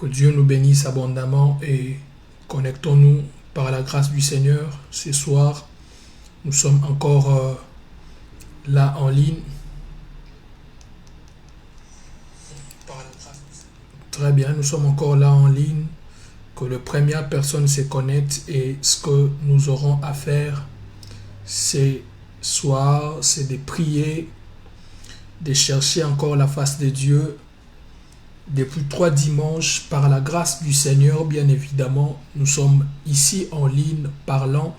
Que Dieu nous bénisse abondamment et connectons-nous par la grâce du Seigneur. Ce soir, nous sommes encore là en ligne. Très bien, nous sommes encore là en ligne. Que la première personne se connecte et ce que nous aurons à faire ce soir, c'est de prier, de chercher encore la face de Dieu. Depuis 3 dimanches, par la grâce du Seigneur, bien évidemment, nous sommes ici en ligne parlant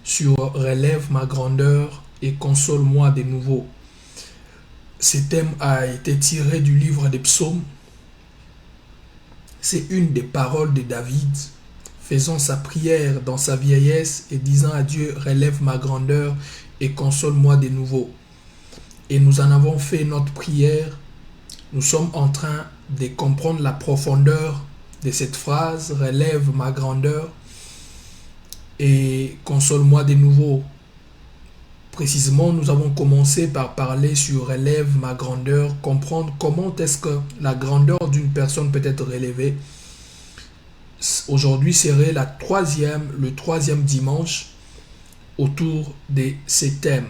sur Relève ma grandeur et console-moi de nouveau. Ce thème a été tiré du livre des psaumes. C'est une des paroles de David, faisant sa prière dans sa vieillesse et disant à Dieu, relève ma grandeur et console-moi de nouveau. Et nous en avons fait notre prière. Nous sommes en train de comprendre la profondeur de cette phrase, relève ma grandeur et console-moi de nouveau. Précisément, nous avons commencé par parler sur relève ma grandeur, comprendre comment est-ce que la grandeur d'une personne peut être relevée. Aujourd'hui serait le troisième dimanche autour de ces thèmes.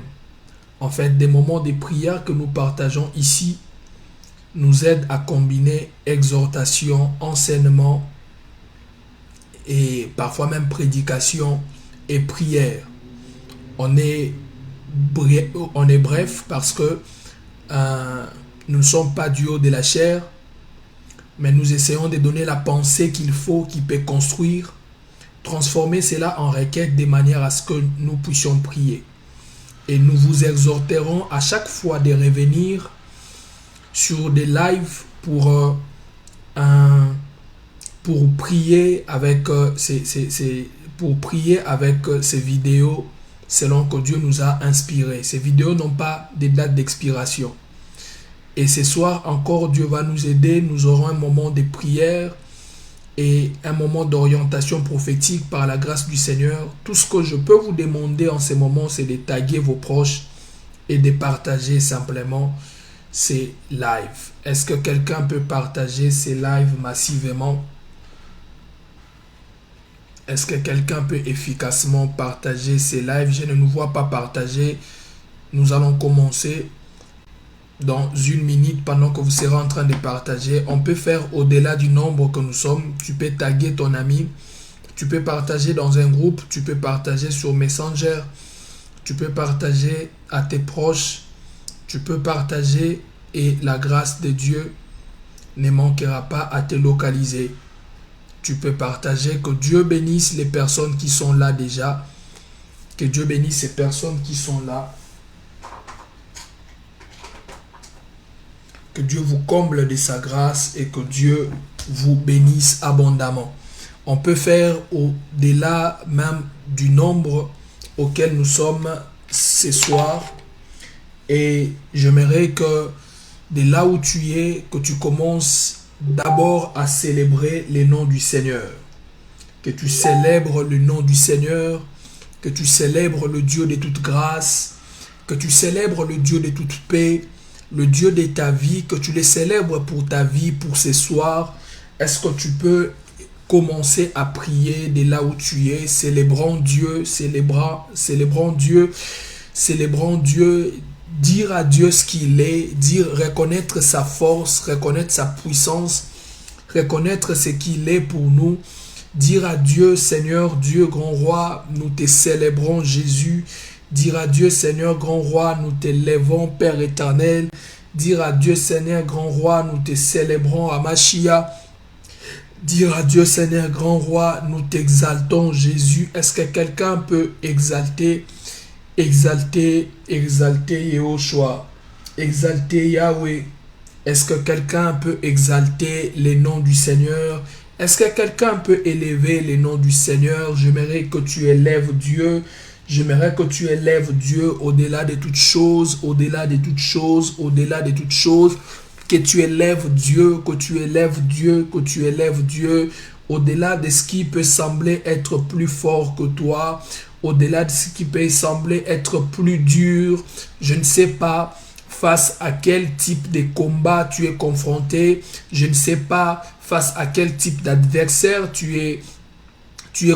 En fait, des moments de prière que nous partageons ici nous aident à combiner exhortation, enseignement et parfois même prédication et prière. On est bref parce que nous ne sommes pas du haut de la chair, mais nous essayons de donner la pensée qu'il faut, qui peut construire, transformer cela en requête de manière à ce que nous puissions prier. Et nous vous exhorterons à chaque fois de revenir sur des lives pour prier avec ces vidéos selon que Dieu nous a inspiré. Ces vidéos n'ont pas de date d'expiration. Et ce soir encore, Dieu va nous aider. Nous aurons un moment de prière et un moment d'orientation prophétique par la grâce du Seigneur. Tout ce que je peux vous demander en ce moment, c'est de taguer vos proches et de partager simplement ces lives. Est-ce que quelqu'un peut partager ces lives massivement? Est-ce que quelqu'un peut efficacement partager ces lives? Je ne nous vois pas partager. Nous allons commencer dans 1 minute pendant que vous serez en train de partager. On peut faire au-delà du nombre que nous sommes. Tu peux taguer ton ami. Tu peux partager dans un groupe. Tu peux partager sur Messenger. Tu peux partager à tes proches. Tu peux partager et la grâce de Dieu ne manquera pas à te localiser. Tu peux partager. Que Dieu bénisse les personnes qui sont là déjà. Que Dieu bénisse ces personnes qui sont là. Que Dieu vous comble de sa grâce et que Dieu vous bénisse abondamment. On peut faire au-delà même du nombre auquel nous sommes ce soir. Et j'aimerais que de là où tu es, que tu commences d'abord à célébrer le nom du Seigneur. Que tu célèbres le nom du Seigneur. Que tu célèbres le Dieu de toute grâce. Que tu célèbres le Dieu de toute paix. Le Dieu de ta vie. Que tu le célèbres pour ta vie, pour ce soir. Est-ce que tu peux commencer à prier de là où tu es? Célébrons Dieu. Célébrons Dieu. Célébrons Dieu. Dire à Dieu ce qu'il est, reconnaître sa force, reconnaître sa puissance, reconnaître ce qu'il est pour nous. Dire à Dieu, Seigneur, Dieu, grand roi, nous te célébrons, Jésus. Dire à Dieu, Seigneur, grand roi, nous te lèvons, Père éternel. Dire à Dieu, Seigneur, grand roi, nous te célébrons, Amashia. Dire à Dieu, Seigneur, grand roi, nous t'exaltons, Jésus. Est-ce que quelqu'un peut exalter Yehoshua, exalter Yahweh? Est-ce que quelqu'un peut exalter les noms du Seigneur? Est-ce que quelqu'un peut élever les noms du Seigneur? J'aimerais que tu élèves Dieu. J'aimerais que tu élèves Dieu au-delà de toutes choses, au-delà de toutes choses, au-delà de toutes choses. Que tu élèves Dieu, que tu élèves Dieu, que tu élèves Dieu au-delà de ce qui peut sembler être plus fort que toi, au-delà de ce qui peut sembler être plus dur. Je ne sais pas face à quel type de combat tu es confronté. Je ne sais pas face à quel type d'adversaire tu es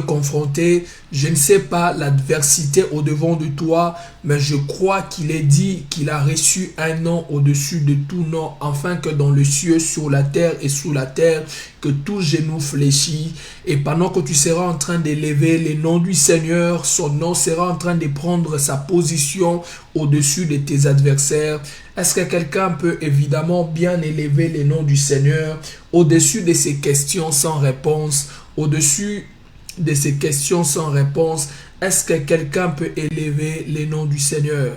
confronté. Je ne sais pas l'adversité au-devant de toi, mais je crois qu'il est dit qu'il a reçu un nom au-dessus de tout nom, afin que dans le ciel, sur la terre et sous la terre, que tout genou fléchit. Et pendant que tu seras en train d'élever le nom du Seigneur, son nom sera en train de prendre sa position au-dessus de tes adversaires. Est-ce que quelqu'un peut évidemment bien élever le nom du Seigneur au-dessus de ces questions sans réponse, au-dessus de ces questions sans réponse? Est-ce que quelqu'un peut élever le nom du Seigneur?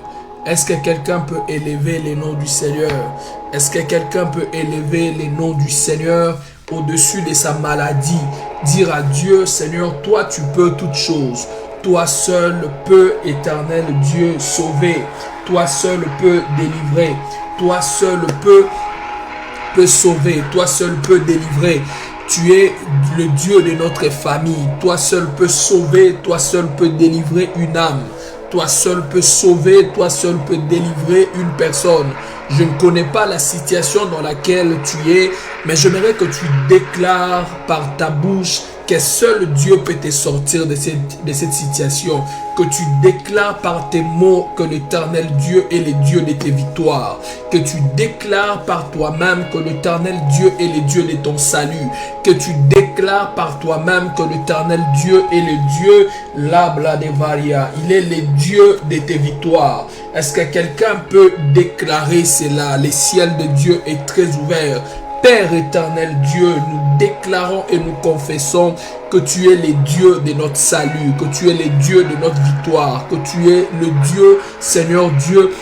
Est-ce que quelqu'un peut élever le nom du Seigneur? Est-ce que quelqu'un peut élever le nom du Seigneur au-dessus de sa maladie? Dire à Dieu, Seigneur, toi tu peux toutes choses. Toi seul peux, éternel Dieu, sauver. Toi seul peux délivrer. Toi seul peux sauver. Toi seul peux délivrer. Tu es le Dieu de notre famille. Toi seul peux sauver. Toi seul peux délivrer une âme. Toi seul peux sauver. Toi seul peux délivrer une personne. Je ne connais pas la situation dans laquelle tu es, mais j'aimerais que tu déclares par ta bouche que seul Dieu peut te sortir de cette situation. Que tu déclares par tes mots que l'éternel Dieu est le Dieu de tes victoires. Que tu déclares par toi-même que l'éternel Dieu est le Dieu de ton salut. Que tu déclares par toi-même que l'éternel Dieu est le Dieu, l'Abla de Varia. Il est le Dieu de tes victoires. Est-ce que quelqu'un peut déclarer cela? Le ciel de Dieu est très ouvert. Père éternel Dieu, nous déclarons et nous confessons que tu es le Dieu de notre salut, que tu es le Dieu de notre victoire, que tu es le Dieu, Seigneur Dieu,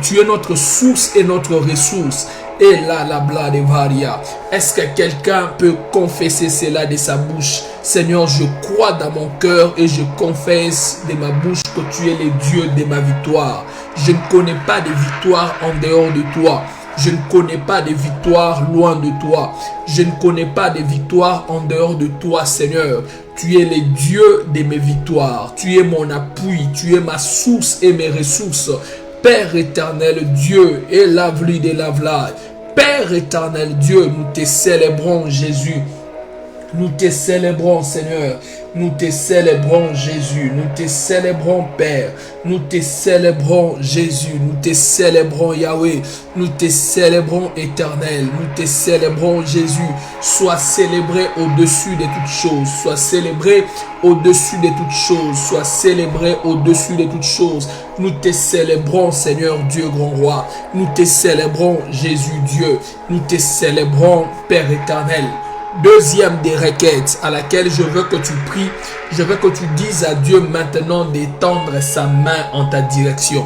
tu es notre source et notre ressource. Et là, la bla de varia. Est-ce que quelqu'un peut confesser cela de sa bouche? Seigneur, je crois dans mon cœur et je confesse de ma bouche que tu es le Dieu de ma victoire. Je ne connais pas de victoire en dehors de toi. Je ne connais pas de victoire loin de toi. Je ne connais pas de victoire en dehors de toi, Seigneur. Tu es le Dieu de mes victoires. Tu es mon appui. Tu es ma source et mes ressources. Père éternel Dieu, et l'avli de l'avla. Père éternel Dieu, nous te célébrons, Jésus. Nous te célébrons, Seigneur. Nous te célébrons, Jésus. Nous te célébrons, Père. Nous te célébrons, Jésus. Nous te célébrons, Yahweh. Nous te célébrons, Éternel. Nous te célébrons, Jésus. Sois célébré au-dessus de toutes choses. Sois célébré au-dessus de toutes choses. Sois célébré au-dessus de toutes choses. Nous te célébrons, Seigneur Dieu grand roi. Nous te célébrons, Jésus Dieu. Nous te célébrons, Père éternel. Deuxième des requêtes à laquelle je veux que tu pries, je veux que tu dises à Dieu maintenant d'étendre sa main en ta direction.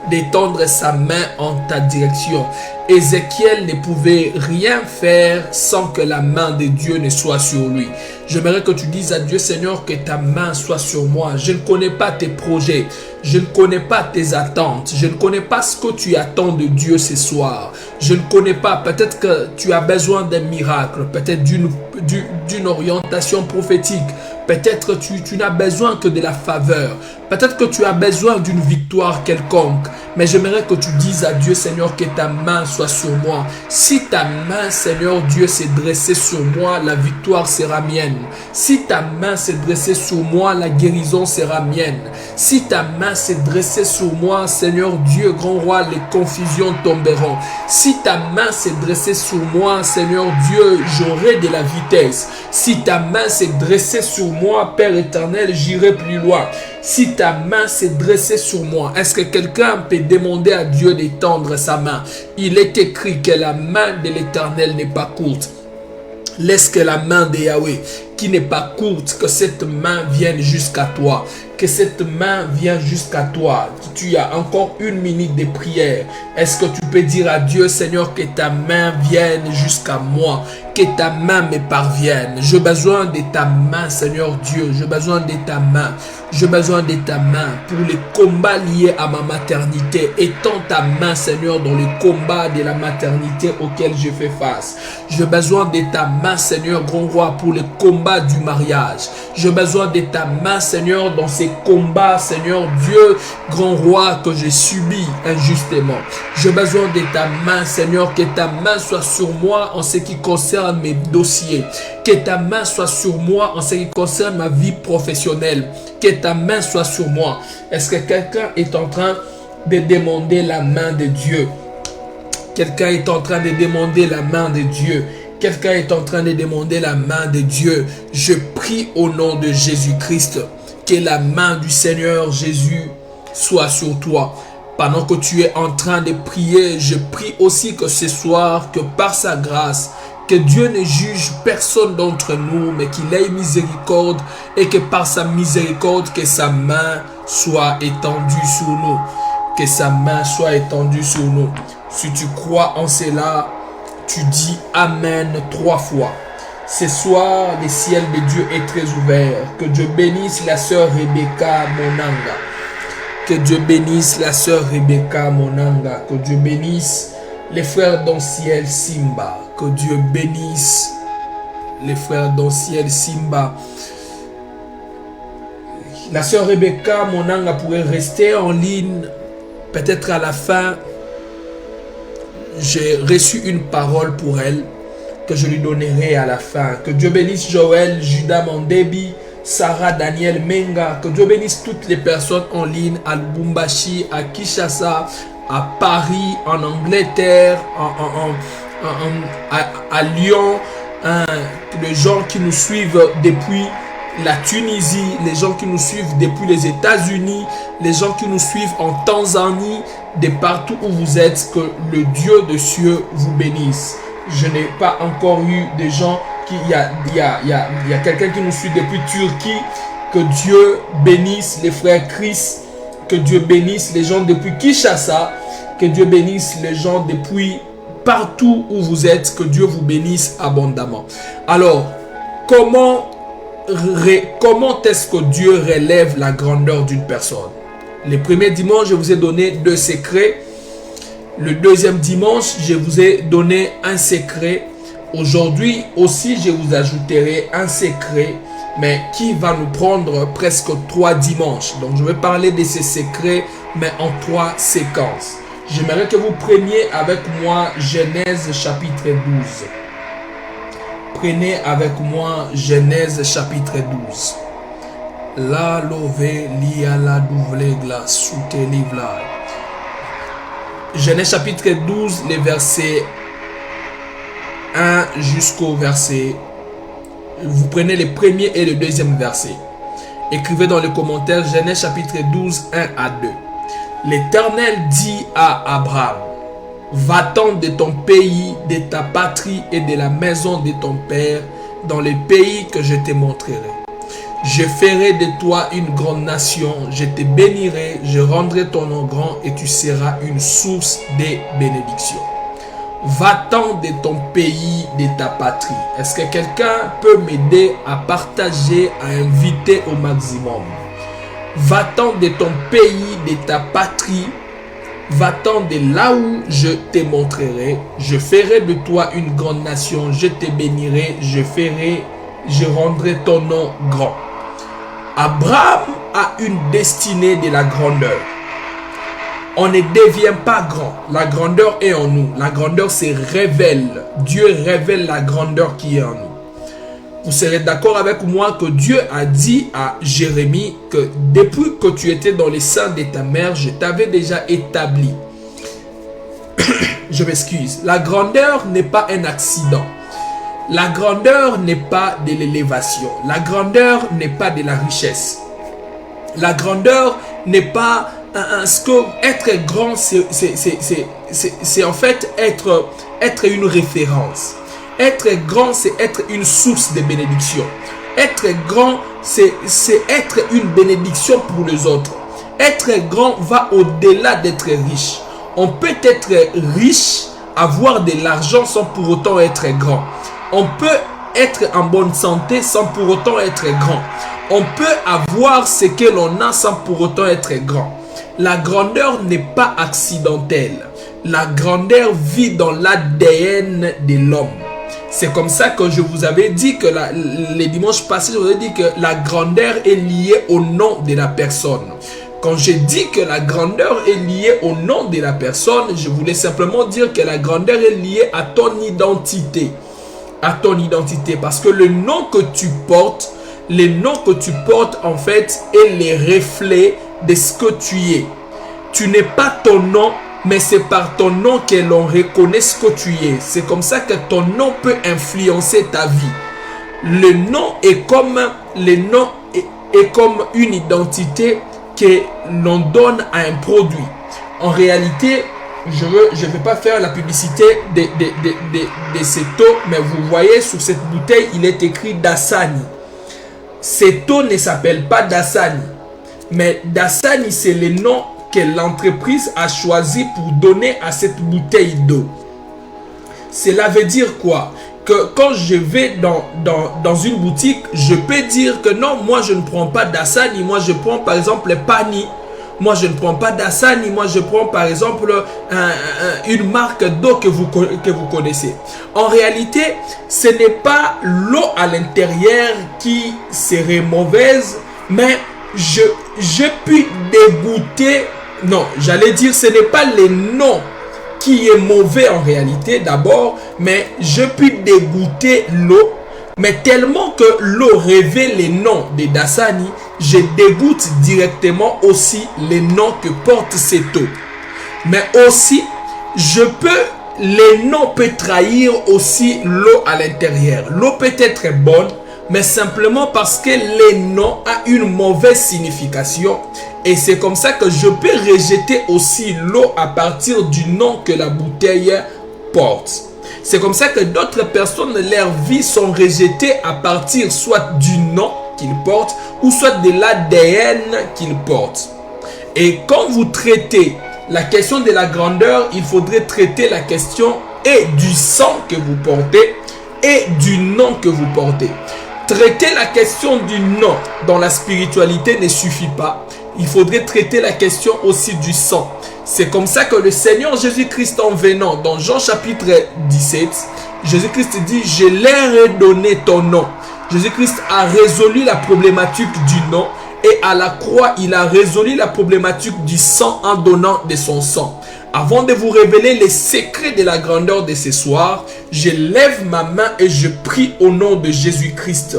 D'étendre sa main en ta direction. Ézéchiel ne pouvait rien faire sans que la main de Dieu ne soit sur lui. J'aimerais que tu dises à Dieu, Seigneur, que ta main soit sur moi. Je ne connais pas tes projets. Je ne connais pas tes attentes. Je ne connais pas ce que tu attends de Dieu ce soir. Je ne connais pas. Peut-être que tu as besoin d'un miracle. Peut-être d'une orientation prophétique. Peut-être que tu n'as besoin que de la faveur. Peut-être que tu as besoin d'une victoire quelconque. Mais j'aimerais que tu dises à Dieu, Seigneur, que ta main soit sur moi. Si ta main, Seigneur Dieu, s'est dressée sur moi, la victoire sera mienne. Si ta main s'est dressée sur moi, la guérison sera mienne. Si ta main s'est dressée sur moi, Seigneur Dieu, grand roi, les confusions tomberont. Si ta main s'est dressée sur moi, Seigneur Dieu, j'aurai de la vitesse. Si ta main s'est dressée sur moi, Père éternel, j'irai plus loin. Si ta main s'est dressée sur moi, est-ce que quelqu'un peut demander à Dieu d'étendre sa main? Il est écrit que la main de l'Éternel n'est pas courte. Laisse que la main de Yahweh, qui n'est pas courte, que cette main vienne jusqu'à toi. Que cette main vienne jusqu'à toi. Tu as encore 1 minute de prière. Est-ce que tu peux dire à Dieu, Seigneur, que ta main vienne jusqu'à moi? Que ta main me parvienne. J'ai besoin de ta main, Seigneur Dieu. J'ai besoin de ta main. J'ai besoin de ta main pour les combats liés à ma maternité. Étends ta main, Seigneur, dans les combats de la maternité auxquels je fais face. J'ai besoin de ta main, Seigneur, grand roi, pour les combats combats du mariage. J'ai besoin de ta main, Seigneur, dans ces combats, Seigneur Dieu, grand roi, que j'ai subi injustement. J'ai besoin de ta main, Seigneur, que ta main soit sur moi en ce qui concerne mes dossiers. Que ta main soit sur moi en ce qui concerne ma vie professionnelle. Que ta main soit sur moi. Est-ce que quelqu'un est en train de demander la main de Dieu? Quelqu'un est en train de demander la main de Dieu. Quelqu'un est en train de demander la main de Dieu. Je prie au nom de Jésus-Christ que la main du Seigneur Jésus soit sur toi. Pendant que tu es en train de prier, je prie aussi que ce soir, que par sa grâce, que Dieu ne juge personne d'entre nous, mais qu'il ait miséricorde et que par sa miséricorde, que sa main soit étendue sur nous. Que sa main soit étendue sur nous. Si tu crois en cela, tu dis Amen 3 fois. Ce soir, le ciel de Dieu est très ouvert. Que Dieu bénisse la sœur Rebecca Monanga. Que Dieu bénisse la sœur Rebecca Monanga. Que Dieu bénisse les frères dans le ciel Simba. Que Dieu bénisse les frères dans le ciel Simba. La sœur Rebecca Monanga pourrait rester en ligne. Peut-être à la fin, j'ai reçu une parole pour elle que je lui donnerai à la fin. Que Dieu bénisse Joël, Judas Mandebi, Sarah, Daniel, Menga. Que Dieu bénisse toutes les personnes en ligne à Lubumbashi, à Kinshasa, à Paris, en Angleterre, à Lyon. Les gens qui nous suivent depuis la Tunisie, les gens qui nous suivent depuis les États-Unis, les gens qui nous suivent en Tanzanie, de partout où vous êtes, que le Dieu des cieux vous bénisse. Je n'ai pas encore eu des gens qui... Il y a quelqu'un qui nous suit depuis Turquie. Que Dieu bénisse les frères Chris. Que Dieu bénisse les gens depuis Kinshasa. Que Dieu bénisse les gens depuis partout où vous êtes. Que Dieu vous bénisse abondamment. Alors, comment est-ce que Dieu relève la grandeur d'une personne? Le premier dimanche, je vous ai donné 2 secrets. Le deuxième dimanche, je vous ai donné un secret. Aujourd'hui aussi, je vous ajouterai un secret, mais qui va nous prendre presque 3 dimanches. Donc, je vais parler de ces secrets, mais en 3 séquences. J'aimerais que vous preniez avec moi Genèse chapitre 12. Prenez avec moi Genèse chapitre 12. La love lia la douvle glas soute livla. Genèse chapitre 12, les versets 1 jusqu'au verset. Vous prenez le premier et le deuxième verset. Écrivez dans les commentaires Genèse chapitre 12, 1 à 2. L'Éternel dit à Abraham: va-t'en de ton pays, de ta patrie et de la maison de ton père, dans le pays que je te montrerai. Je ferai de toi une grande nation, je te bénirai, je rendrai ton nom grand et tu seras une source de bénédiction. Va-t'en de ton pays, de ta patrie. Est-ce que quelqu'un peut m'aider à partager, à inviter au maximum? Va-t'en de ton pays, de ta patrie. Va-t'en de là où je te montrerai. Je ferai de toi une grande nation. Je te bénirai. Je rendrai ton nom grand. Abraham a une destinée de la grandeur. On ne devient pas grand. La grandeur est en nous. La grandeur se révèle. Dieu révèle la grandeur qui est en nous. Vous serez d'accord avec moi que Dieu a dit à Jérémie que depuis que tu étais dans les seins de ta mère, je t'avais déjà établi. Je m'excuse. La grandeur n'est pas un accident. La grandeur n'est pas de l'élévation. La grandeur n'est pas de la richesse. La grandeur n'est pas ce que être grand, c'est en fait être une référence. Être grand, c'est être une source de bénédiction. Être grand, c'est être une bénédiction pour les autres. Être grand va au-delà d'être riche. On peut être riche, avoir de l'argent sans pour autant être grand. On peut être en bonne santé sans pour autant être grand. On peut avoir ce que l'on a sans pour autant être grand. La grandeur n'est pas accidentelle. La grandeur vit dans l'ADN de l'homme. C'est comme ça que je vous avais dit que les dimanches passés, je vous ai dit que la grandeur est liée au nom de la personne. Quand j'ai dit que la grandeur est liée au nom de la personne, je voulais simplement dire que la grandeur est liée à ton identité. À ton identité. Parce que le nom que tu portes, en fait, est le reflet de ce que tu es. Tu n'es pas ton nom, mais c'est par ton nom que l'on reconnaît ce que tu es. C'est comme ça que ton nom peut influencer ta vie. Le nom est comme une identité que l'on donne à un produit. En réalité, je ne vais pas faire la publicité de cette eau, mais vous voyez sur cette bouteille, il est écrit Dasani. Cette eau ne s'appelle pas Dasani, mais Dasani, c'est le nom que l'entreprise a choisi pour donner à cette bouteille d'eau. Cela veut dire quoi? Que quand je vais dans une boutique, je peux dire que non, moi je ne prends pas Dasani, moi je prends par exemple Pani. Moi je ne prends pas Dasani, moi je prends par exemple une marque d'eau que vous connaissez. En réalité, ce n'est pas l'eau à l'intérieur qui serait mauvaise, mais je puis dégoûter. Non, j'allais dire ce n'est pas le nom qui est mauvais en réalité d'abord, mais je puis dégoûter l'eau, mais tellement que l'eau révèle les noms de Dasani, je dégoûte directement aussi les noms que porte cette eau. Mais aussi, les noms peuvent trahir aussi l'eau à l'intérieur. L'eau peut être bonne, mais simplement parce que les noms a une mauvaise signification. Et c'est comme ça que je peux rejeter aussi l'eau à partir du nom que la bouteille porte. C'est comme ça que d'autres personnes, leur vie sont rejetées à partir soit du nom qu'ils portent ou soit de l'ADN qu'ils portent. Et quand vous traitez la question de la grandeur, il faudrait traiter la question et du sang que vous portez et du nom que vous portez. Traiter la question du nom dans la spiritualité ne suffit pas. Il faudrait traiter la question aussi du sang. C'est comme ça que le Seigneur Jésus-Christ en venant dans Jean chapitre 17, Jésus-Christ dit « Je leur ai donné ton nom ». Jésus-Christ a résolu la problématique du nom et à la croix, il a résolu la problématique du sang en donnant de son sang. Avant de vous révéler les secrets de la grandeur de ce soir, je lève ma main et je prie au nom de Jésus-Christ.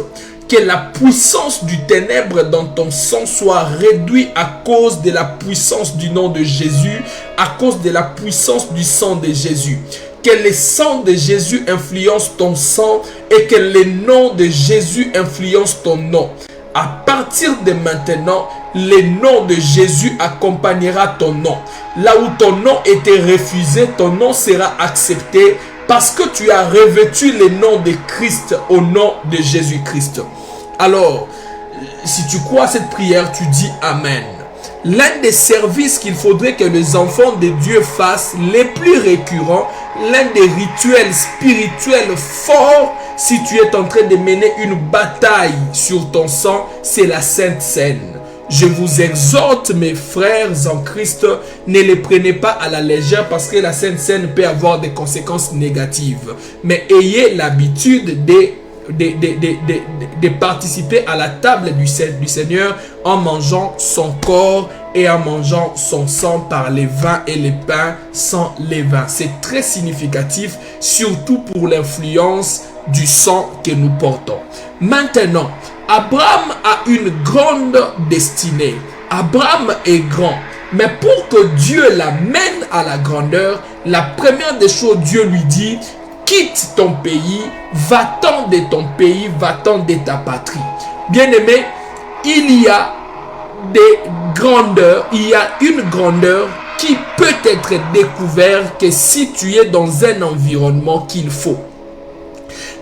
Que la puissance du ténèbre dans ton sang soit réduite à cause de la puissance du nom de Jésus, à cause de la puissance du sang de Jésus. Que le sang de Jésus influence ton sang et que le nom de Jésus influence ton nom. À partir de maintenant, le nom de Jésus accompagnera ton nom. Là où ton nom était refusé, ton nom sera accepté parce que tu as revêtu le nom de Christ au nom de Jésus-Christ. Alors, si tu crois à cette prière, tu dis Amen. L'un des services qu'il faudrait que les enfants de Dieu fassent, les plus récurrents, l'un des rituels spirituels forts, si tu es en train de mener une bataille sur ton sang, c'est la Sainte Seine. Je vous exhorte, mes frères en Christ, ne les prenez pas à la légère parce que la Sainte Seine peut avoir des conséquences négatives. Mais ayez l'habitude de participer à la table du Seigneur en mangeant son corps et en mangeant son sang par les vins et les pains sans levain. C'est très significatif, surtout pour l'influence du sang que nous portons. Maintenant, Abraham a une grande destinée. Abraham est grand. Mais pour que Dieu l'amène à la grandeur, la première des choses, Dieu lui dit: quitte ton pays, va-t'en de ton pays, va-t'en de ta patrie. Bien-aimé, il y a des grandeurs, il y a une grandeur qui peut être découverte que si tu es dans un environnement qu'il faut.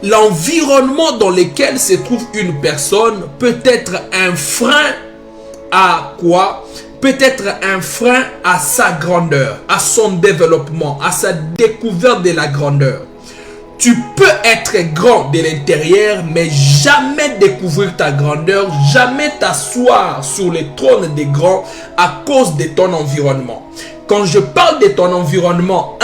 L'environnement dans lequel se trouve une personne peut être un frein à quoi? Peut-être un frein à sa grandeur, à son développement, à sa découverte de la grandeur. Tu peux être grand de l'intérieur, mais jamais découvrir ta grandeur, jamais t'asseoir sur le trône des grands à cause de ton environnement. Quand je parle de ton environnement,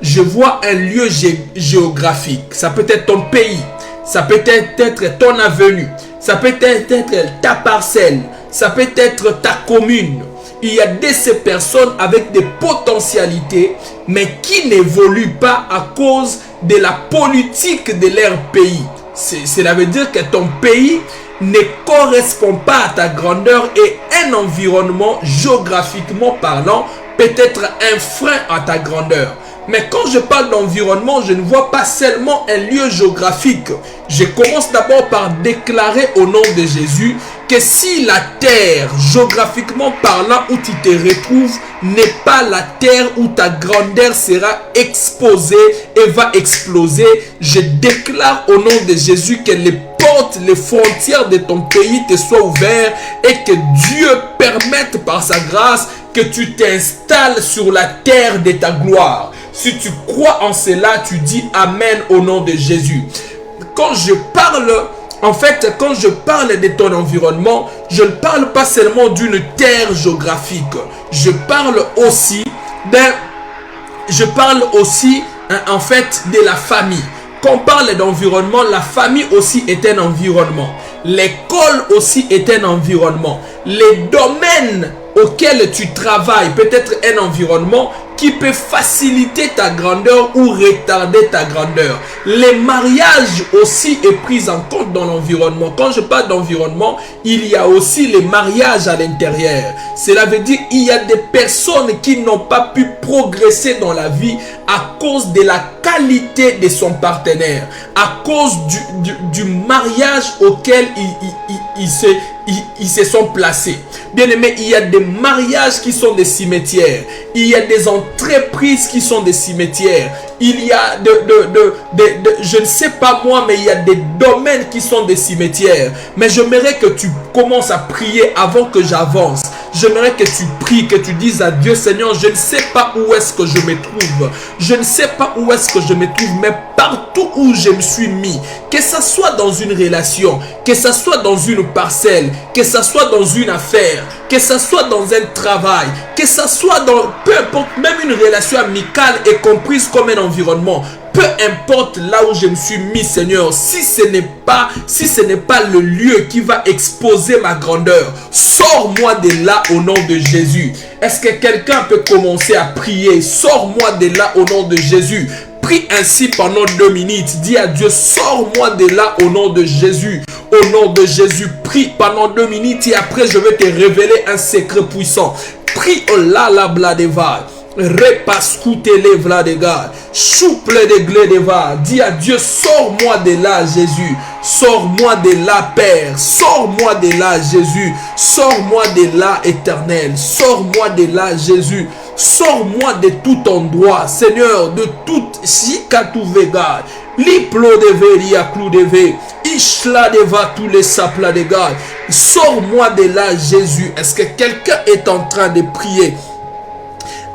je vois un lieu géographique. Ça peut être ton pays, ça peut être ton avenue, ça peut être ta parcelle, ça peut être ta commune. Il y a ces personnes avec des potentialités, mais qui n'évoluent pas à cause de la politique de leur pays. Cela veut dire que ton pays ne correspond pas à ta grandeur et un environnement géographiquement parlant peut être un frein à ta grandeur. Mais quand je parle d'environnement, je ne vois pas seulement un lieu géographique. Je commence d'abord par déclarer au nom de Jésus que si la terre, géographiquement parlant, où tu te retrouves, n'est pas la terre où ta grandeur sera exposée et va exploser, je déclare au nom de Jésus que les portes, les frontières de ton pays te soient ouvertes et que Dieu permette par sa grâce que tu t'installes sur la terre de ta gloire. Si tu crois en cela, tu dis Amen au nom de Jésus. Quand je parle, en fait, quand je parle de ton environnement, je ne parle pas seulement d'une terre géographique. Je parle aussi en fait, de la famille. Quand on parle d'environnement, la famille aussi est un environnement. L'école aussi est un environnement. Les domaines auxquels tu travailles peut être un environnement qui peut faciliter ta grandeur ou retarder ta grandeur. Les mariages aussi est pris en compte dans l'environnement. Quand je parle d'environnement, il y a aussi les mariages à l'intérieur. Cela veut dire qu'il y a des personnes qui n'ont pas pu progresser dans la vie à cause de la qualité de son partenaire, à cause du mariage auquel ils se sont placés. Bien aimé, il y a des mariages qui sont des cimetières. Il y a des entreprises qui sont des cimetières. Il y a je ne sais pas moi, mais il y a des domaines qui sont des cimetières. Mais j'aimerais que tu commences à prier avant que j'avance. J'aimerais que tu pries, que tu dises à Dieu, Seigneur, je ne sais pas où est-ce que je me trouve. Je ne sais pas où est-ce que je me trouve, mais partout où je me suis mis, que ce soit dans une relation, que ce soit dans une parcelle, que ce soit dans une affaire, que ce soit dans un travail, que ce soit dans, peu importe, même une relation amicale est comprise comme un environnement. Peu importe là où je me suis mis, Seigneur, si ce n'est pas le lieu qui va exposer ma grandeur, sors-moi de là au nom de Jésus. Est-ce que quelqu'un peut commencer à prier? Sors-moi de là au nom de Jésus. Prie ainsi pendant 2 minutes. Dis à Dieu, sors-moi de là au nom de Jésus. Au nom de Jésus, prie pendant 2 minutes et après je vais te révéler un secret puissant. Prie au la bladeva. Repascoute les vladega. Chouple de gledeva. Dis à Dieu, sors-moi de là, Jésus. Sors-moi de là, Père. Sors-moi de là, Jésus. Sors-moi de là, Éternel. Sors-moi de là, Jésus. Sors-moi de tout endroit, Seigneur, de toute Sikatuvega. Liplo de veria clou de ve. Ishla deva tous les sapla de gars. Sors-moi de là, Jésus. Est-ce que quelqu'un est en train de prier?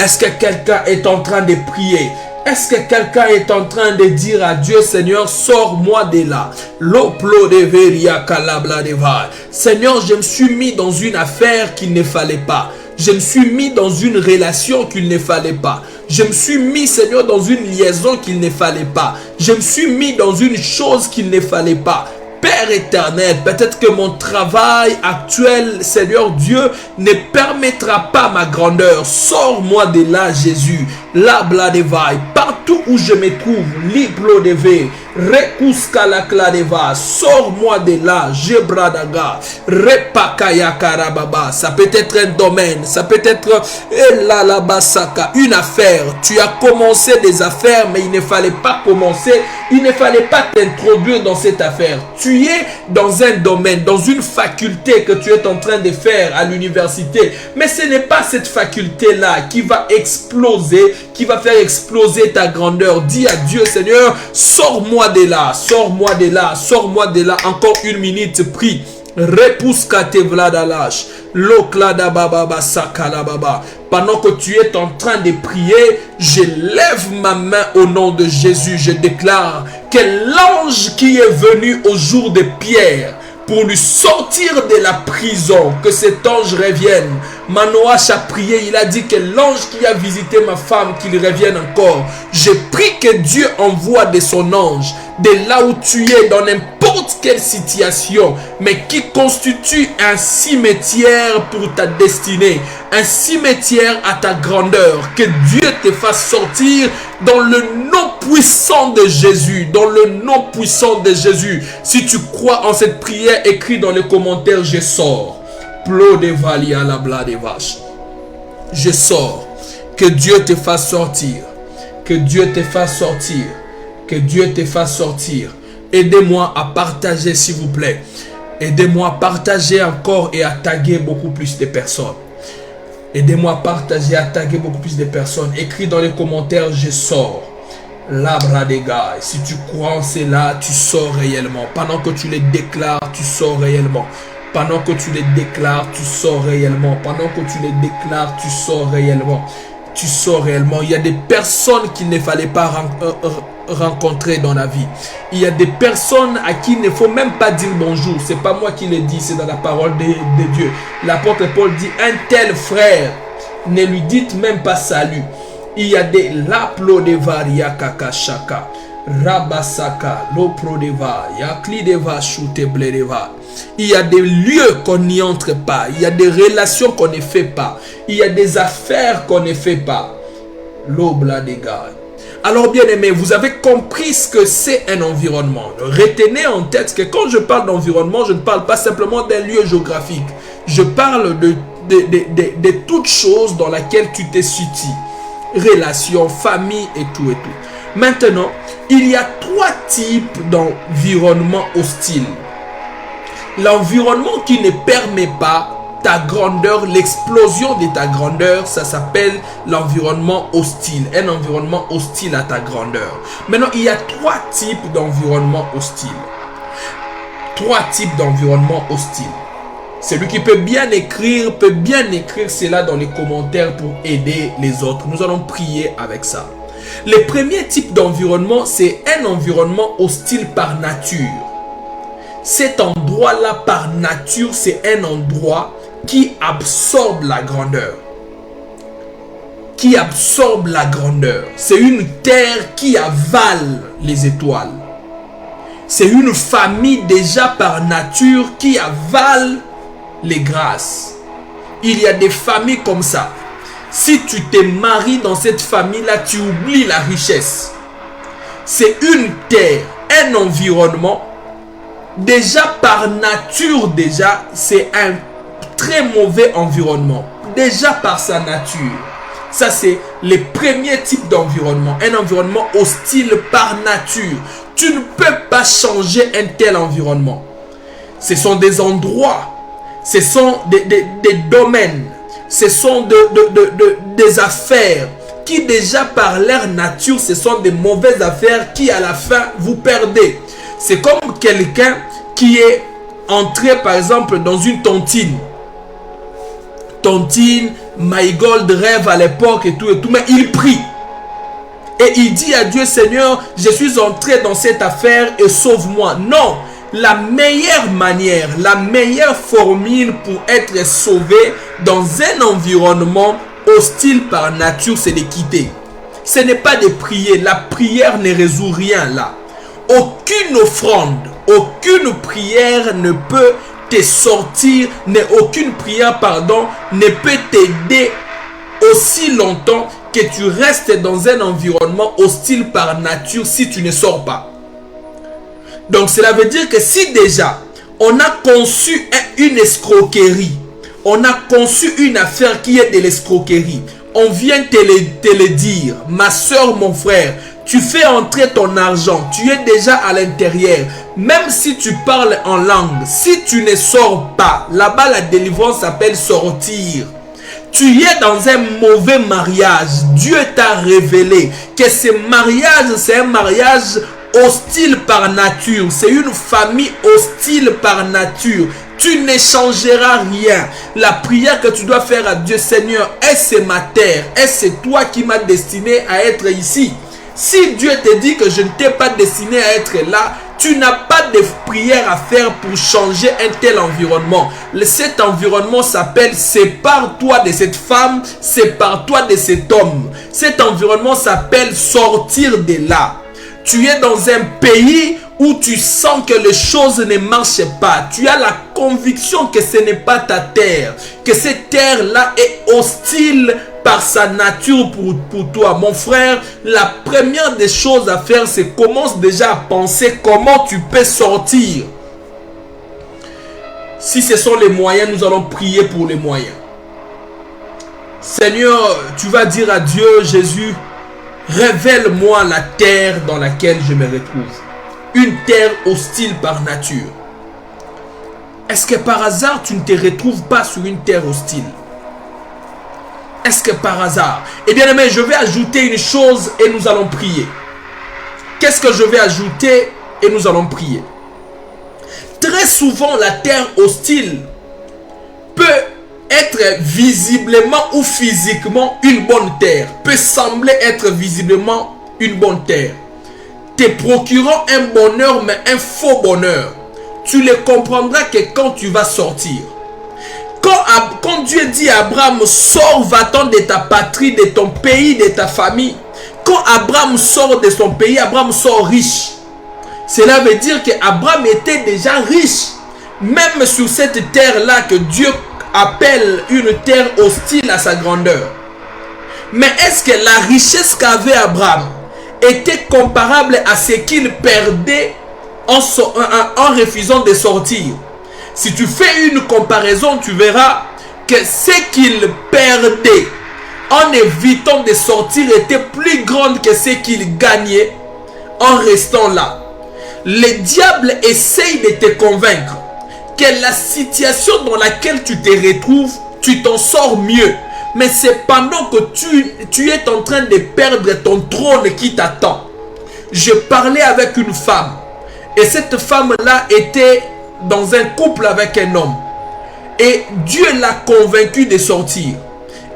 Est-ce que quelqu'un est en train de prier? Est-ce que quelqu'un est en train de dire à Dieu, Seigneur, sors-moi de là. L'oplo de veria calabla de va. Seigneur, je me suis mis dans une affaire qu'il ne fallait pas. Je me suis mis dans une relation qu'il ne fallait pas. Je me suis mis, Seigneur, dans une liaison qu'il ne fallait pas. Je me suis mis dans une chose qu'il ne fallait pas. Père éternel, peut-être que mon travail actuel, Seigneur Dieu, ne permettra pas ma grandeur. Sors-moi de là, Jésus. La bladevai, partout où je me trouve, liblo deve, rekuska la cladeva, sors-moi de là, Jebradaga, repakaya karababa. Ça peut être un domaine, ça peut être une affaire. Tu as commencé des affaires, mais il ne fallait pas commencer, il ne fallait pas t'introduire dans cette affaire. Tu es dans un domaine, dans une faculté que tu es en train de faire à l'université, mais ce n'est pas cette faculté-là qui va exploser, qui va faire exploser ta grandeur. Dis à Dieu, Seigneur, sors-moi de là, sors-moi de là, sors-moi de là. Encore 1 minute, prie. Repouskate vladalash, loklada baba sakala baba. Pendant que tu es en train de prier, je lève ma main au nom de Jésus. Je déclare que l'ange qui est venu au jour de Pierre pour lui sortir de la prison, que cet ange revienne. Manoach a prié, il a dit que l'ange qui a visité ma femme, qu'il revienne encore. Je prie que Dieu envoie de son ange, de là où tu es, dans n'importe quelle situation, mais qui constitue un cimetière pour ta destinée, un cimetière à ta grandeur. Que Dieu te fasse sortir dans le nom puissant de Jésus, dans le nom puissant de Jésus. Si tu crois en cette prière, écris dans les commentaires, je sors. Plot de vali à la bla des vaches. Je sors. Que Dieu te fasse sortir. Que Dieu te fasse sortir. Que Dieu te fasse sortir. Aidez-moi à partager, s'il vous plaît. Aidez-moi à partager encore et à taguer beaucoup plus de personnes. Aidez-moi à partager, à taguer beaucoup plus de personnes. Écris dans les commentaires, je sors. Labra des gars. Si tu crois en cela, tu sors réellement. Pendant que tu les déclares, tu sors réellement. Pendant que tu les déclares, tu sors réellement. Pendant que tu les déclares, tu sors réellement. Tu sors réellement. Il y a des personnes qu'il ne fallait pas rencontrer dans la vie. Il y a des personnes à qui il ne faut même pas dire bonjour. C'est pas moi qui le dis, c'est dans la parole de Dieu. L'apôtre Paul dit, un tel frère, ne lui dites même pas salut. Il y a des laplo-deva yakakashaka, rabasaka, lopro-deva, yakli-deva, chute-ble-deva. Il y a des lieux qu'on n'y entre pas. Il y a des relations qu'on ne fait pas. Il y a des affaires qu'on ne fait pas. L'obla des gars. Alors bien aimé, vous avez compris ce que c'est un environnement. Retenez en tête que quand je parle d'environnement, je ne parle pas simplement d'un lieu géographique. Je parle de toutes choses dans lesquelles tu te situes. Relations, famille et tout et tout. Maintenant, il y a 3 types d'environnement hostile. L'environnement qui ne permet pas ta grandeur, l'explosion de ta grandeur, ça s'appelle l'environnement hostile. Un environnement hostile à ta grandeur. Maintenant, il y a 3 types d'environnement hostile. 3 types d'environnement hostile. Celui qui peut bien écrire cela dans les commentaires pour aider les autres. Nous allons prier avec ça. Le premier type d'environnement, c'est un environnement hostile par nature. Cet endroit-là, par nature, c'est un endroit qui absorbe la grandeur. Qui absorbe la grandeur. C'est une terre qui avale les étoiles. C'est une famille déjà par nature qui avale les grâces. Il y a des familles comme ça. Si tu te maries dans cette famille-là, tu oublies la richesse. C'est une terre, un environnement. Déjà par nature, c'est un très mauvais environnement. Déjà par sa nature. Ça, c'est le premier type d'environnement. Un environnement hostile par nature. Tu ne peux pas changer un tel environnement. Ce sont des endroits. Ce sont des domaines. Ce sont des affaires qui déjà par leur nature, ce sont des mauvaises affaires qui à la fin vous perdez. C'est comme quelqu'un qui est entré par exemple dans une tontine. Tontine, Maïgold rêve à l'époque et tout, mais il prie. Et il dit à Dieu, Seigneur, je suis entré dans cette affaire et sauve-moi. Non, la meilleure manière, la meilleure formule pour être sauvé dans un environnement hostile par nature, c'est de quitter. Ce n'est pas de prier. La prière ne résout rien là. Aucune offrande, aucune prière ne peut te sortir, aucune prière, ne peut t'aider aussi longtemps que tu restes dans un environnement hostile par nature si tu ne sors pas. Donc cela veut dire que si déjà on a conçu une escroquerie, on a conçu une affaire qui est de l'escroquerie, on vient te le dire, ma soeur, mon frère, tu fais entrer ton argent, tu es déjà à l'intérieur, même si tu parles en langue, si tu ne sors pas, là-bas la délivrance s'appelle sortir. Tu es dans un mauvais mariage, Dieu t'a révélé que ce mariage, c'est un mariage hostile par nature, c'est une famille hostile par nature. Tu n'échangeras rien. La prière que tu dois faire à Dieu, Seigneur, est-ce ma terre? Est-ce toi qui m'as destiné à être ici? Si Dieu te dit que je ne t'ai pas destiné à être là, Tu n'as pas de prière à faire pour changer un tel environnement. Cet environnement s'appelle sépare-toi de cette femme, sépare-toi de cet homme. Cet environnement s'appelle sortir de là. Tu es dans un pays où tu sens que les choses ne marchent pas. Tu as la conviction que ce n'est pas ta terre, que cette terre-là est hostile par sa nature pour toi. Mon frère, la première des choses à faire, c'est commence déjà à penser comment tu peux sortir. Si ce sont les moyens, nous allons prier pour les moyens. Seigneur, tu vas dire à Dieu, Jésus, révèle-moi la terre dans laquelle je me retrouve. Une terre hostile par nature. Est-ce que par hasard, tu ne te retrouves pas sur une terre hostile? Est-ce que par hasard? Eh bien aimé, je vais ajouter une chose et nous allons prier. Qu'est-ce que je vais ajouter et nous allons prier? Très souvent, la terre hostile peut être visiblement ou physiquement une bonne terre. Peut sembler être visiblement une bonne terre. Te procurant un bonheur, mais un faux bonheur. Tu le comprendras que quand tu vas sortir. Quand Dieu dit à Abraham, sors, va-t'en de ta patrie, de ton pays, de ta famille. Quand Abraham sort de son pays, Abraham sort riche. Cela veut dire qu'Abraham était déjà riche. Même sur cette terre-là que Dieu appelle une terre hostile à sa grandeur. Mais est-ce que la richesse qu'avait Abraham était comparable à ce qu'il perdait en refusant de sortir? Si tu fais une comparaison, tu verras que ce qu'il perdait en évitant de sortir était plus grand que ce qu'il gagnait en restant là. Le diable essaye de te convaincre que la situation dans laquelle tu te retrouves, tu t'en sors mieux. Mais c'est pendant que tu es en train de perdre ton trône qui t'attend. Je parlais avec une femme. Et cette femme-là était dans un couple avec un homme. Et Dieu l'a convaincu de sortir.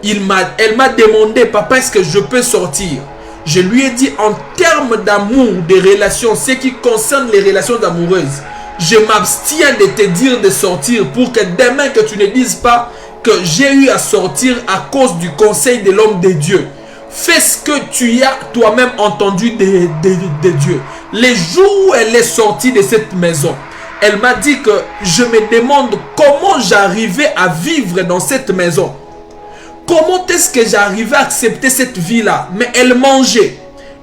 Elle m'a demandé, papa, est-ce que je peux sortir? Je lui ai dit, en termes d'amour, de relations, ce qui concerne les relations amoureuses, je m'abstiens de te dire de sortir pour que demain que tu ne dises pas que j'ai eu à sortir à cause du conseil de l'homme de Dieu. Fais ce que tu as toi-même entendu de Dieu. Les jours où elle est sortie de cette maison, elle m'a dit que je me demande comment j'arrivais à vivre dans cette maison. Comment est-ce que j'arrivais à accepter cette vie-là? Mais elle mangeait.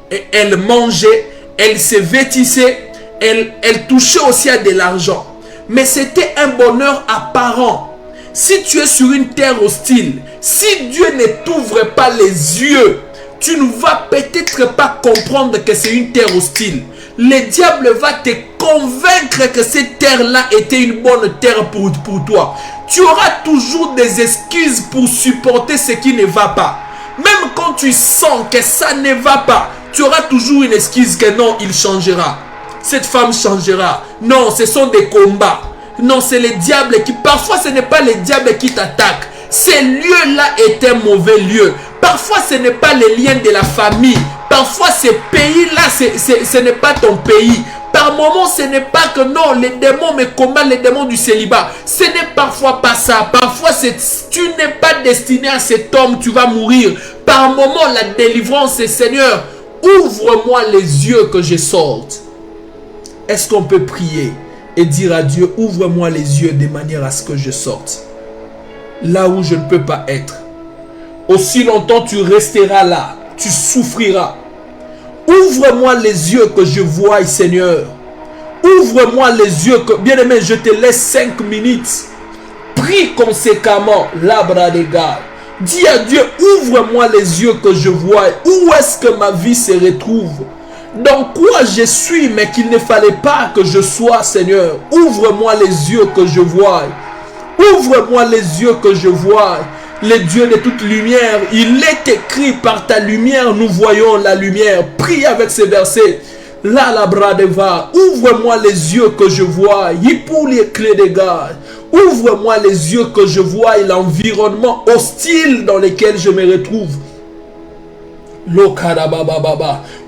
Et elle mangeait, elle se vêtissait, elle touchait aussi à de l'argent. Mais c'était un bonheur apparent. Si tu es sur une terre hostile, si Dieu ne t'ouvre pas les yeux, tu ne vas peut-être pas comprendre que c'est une terre hostile. Le diable va te convaincre que cette terre-là était une bonne terre pour toi. Tu auras toujours des excuses pour supporter ce qui ne va pas. Même quand tu sens que ça ne va pas, tu auras toujours une excuse que non, il changera. Cette femme changera. Non, ce sont des combats. Non, c'est le diable qui... Parfois, ce n'est pas le diable qui t'attaque. Ce lieu-là est un mauvais lieu. Parfois, ce n'est pas les liens de la famille. Parfois, ce pays-là, ce n'est pas ton pays. Par moments, ce n'est pas que non, les démons me combattent, les démons du célibat. Ce n'est parfois pas ça. Parfois, tu n'es pas destiné à cet homme, tu vas mourir. Par moments, la délivrance, c'est Seigneur, ouvre-moi les yeux que je sorte. Est-ce qu'on peut prier et dire à Dieu, ouvre-moi les yeux de manière à ce que je sorte là où je ne peux pas être. Aussi longtemps tu resteras là, tu souffriras. Ouvre-moi les yeux que je voie, Seigneur. Ouvre-moi les yeux que... Bien-aimé, je te laisse 5 minutes. Prie conséquemment, l'arbre des gars. Dis à Dieu, ouvre-moi les yeux que je voie. Où est-ce que ma vie se retrouve? Dans quoi je suis, mais qu'il ne fallait pas que je sois, Seigneur. Ouvre-moi les yeux que je voie. Ouvre-moi les yeux que je voie. Le Dieu de toute lumière, il est écrit, par ta lumière, nous voyons la lumière. Prie avec ces versets. Là, la bradeva, ouvre-moi les yeux que je vois. Pour les clés des gars. Ouvre-moi les yeux que je vois et l'environnement hostile dans lequel je me retrouve.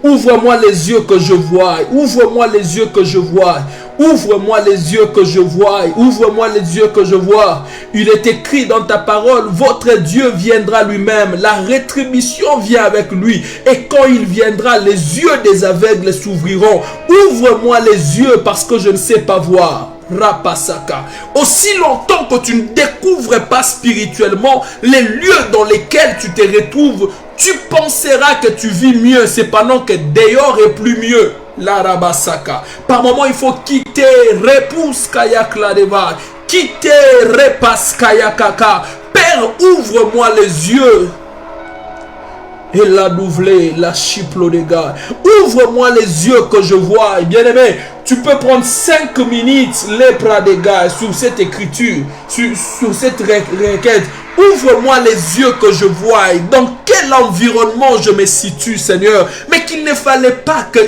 Ouvre-moi les yeux que je vois. Ouvre-moi les yeux que je vois. Ouvre-moi les yeux que je vois. Ouvre-moi les yeux que je vois. Il est écrit dans ta parole, votre Dieu viendra lui-même. La rétribution vient avec lui. Et quand il viendra, les yeux des aveugles s'ouvriront. Ouvre-moi les yeux parce que je ne sais pas voir. Rapasaka. Aussi longtemps que tu ne découvres pas spirituellement les lieux dans lesquels tu te retrouves, tu penseras que tu vis mieux, cependant que dehors est plus mieux. La rabasaka. Par moment, il faut quitter repousse kayak la deva. Quitter repasse kayakaka. Père, ouvre-moi les yeux. Et la douvelée, la chiplo des gars. Ouvre-moi les yeux que je vois. Bien-aimé, tu peux prendre 5 minutes, les bras des gars, sur cette écriture, sur cette requête. Ouvre-moi les yeux que je vois. Dans quel environnement je me situe, Seigneur. Mais qu'il ne fallait pas que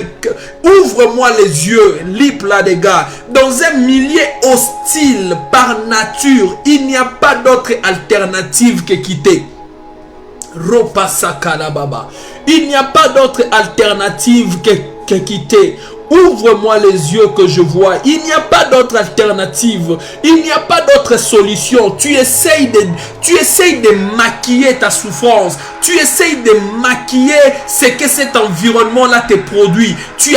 ouvre-moi les yeux, l'ipla des gars. Dans un milieu hostile par nature, il n'y a pas d'autre alternative que quitter. Il n'y a pas d'autre alternative que quitter. Ouvre-moi les yeux que je vois. Il n'y a pas d'autre alternative. Il n'y a pas d'autre solution. Tu essayes de maquiller ta souffrance. Tu essayes de maquiller ce que cet environnement-là te produit. Tu